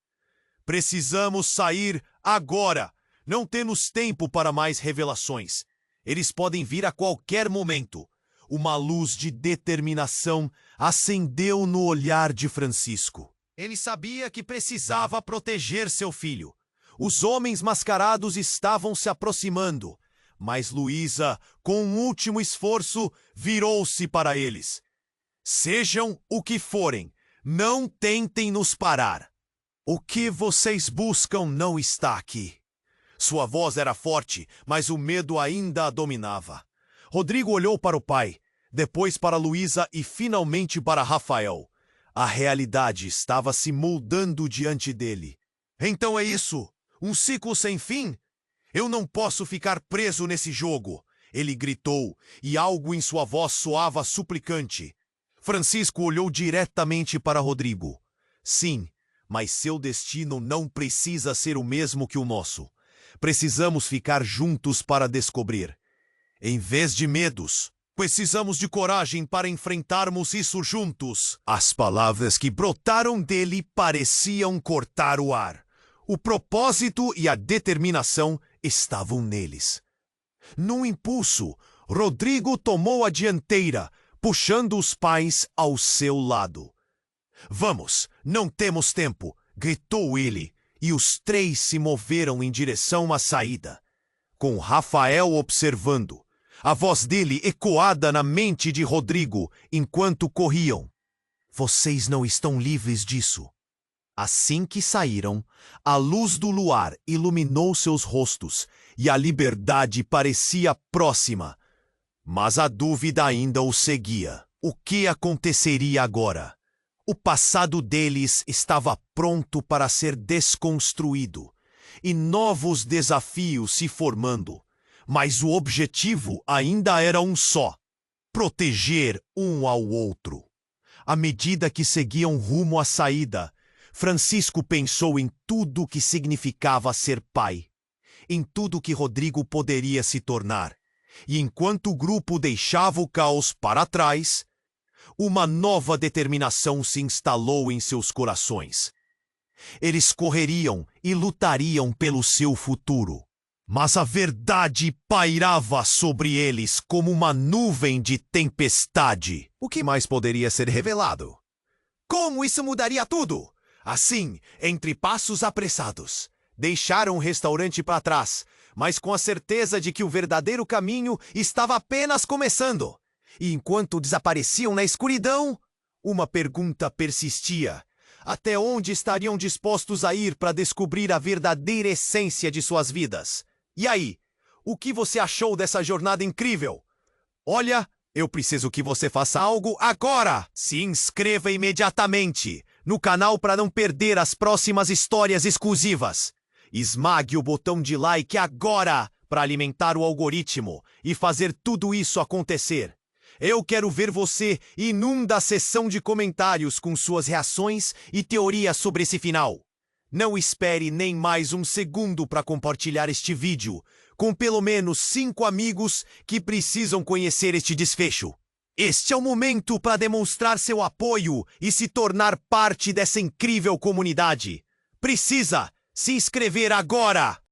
"Precisamos sair agora. Não temos tempo para mais revelações. Eles podem vir a qualquer momento." Uma luz de determinação acendeu no olhar de Francisco. Ele sabia que precisava proteger seu filho. Os homens mascarados estavam se aproximando, mas Luísa, com um último esforço, virou-se para eles. "Sejam o que forem, não tentem nos parar. O que vocês buscam não está aqui." Sua voz era forte, mas o medo ainda a dominava. Rodrigo olhou para o pai, depois para Luísa e finalmente para Rafael. A realidade estava se moldando diante dele. Então é isso? Um ciclo sem fim? Eu não posso ficar preso nesse jogo, ele gritou, e algo em sua voz soava suplicante. Francisco olhou diretamente para Rodrigo. Sim, mas seu destino não precisa ser o mesmo que o nosso. Precisamos ficar juntos para descobrir. Em vez de medos, precisamos de coragem para enfrentarmos isso juntos. As palavras que brotaram dele pareciam cortar o ar. O propósito e a determinação estavam neles. Num impulso, Rodrigo tomou a dianteira, puxando os pais ao seu lado. Vamos, não temos tempo, gritou ele, e os três se moveram em direção à saída. Com Rafael observando, a voz dele ecoada na mente de Rodrigo enquanto corriam. Vocês não estão livres disso. Assim que saíram, a luz do luar iluminou seus rostos e a liberdade parecia próxima. Mas a dúvida ainda os seguia. O que aconteceria agora? O passado deles estava pronto para ser desconstruído e novos desafios se formando. Mas o objetivo ainda era um só: proteger um ao outro. À medida que seguiam rumo à saída, Francisco pensou em tudo o que significava ser pai, em tudo que Rodrigo poderia se tornar. E enquanto o grupo deixava o caos para trás, uma nova determinação se instalou em seus corações. Eles correriam e lutariam pelo seu futuro. Mas a verdade pairava sobre eles como uma nuvem de tempestade. O que mais poderia ser revelado? Como isso mudaria tudo? Assim, entre passos apressados, deixaram o restaurante para trás, mas com a certeza de que o verdadeiro caminho estava apenas começando. E enquanto desapareciam na escuridão, uma pergunta persistia. Até onde estariam dispostos a ir para descobrir a verdadeira essência de suas vidas? E aí, o que você achou dessa jornada incrível? Olha, eu preciso que você faça algo agora! Se inscreva imediatamente no canal para não perder as próximas histórias exclusivas. Esmague o botão de like agora para alimentar o algoritmo e fazer tudo isso acontecer. Eu quero ver você inunda a seção de comentários com suas reações e teorias sobre esse final. Não espere nem mais um segundo para compartilhar este vídeo com pelo menos 5 amigos que precisam conhecer este desfecho. Este é o momento para demonstrar seu apoio e se tornar parte dessa incrível comunidade. Precisa se inscrever agora!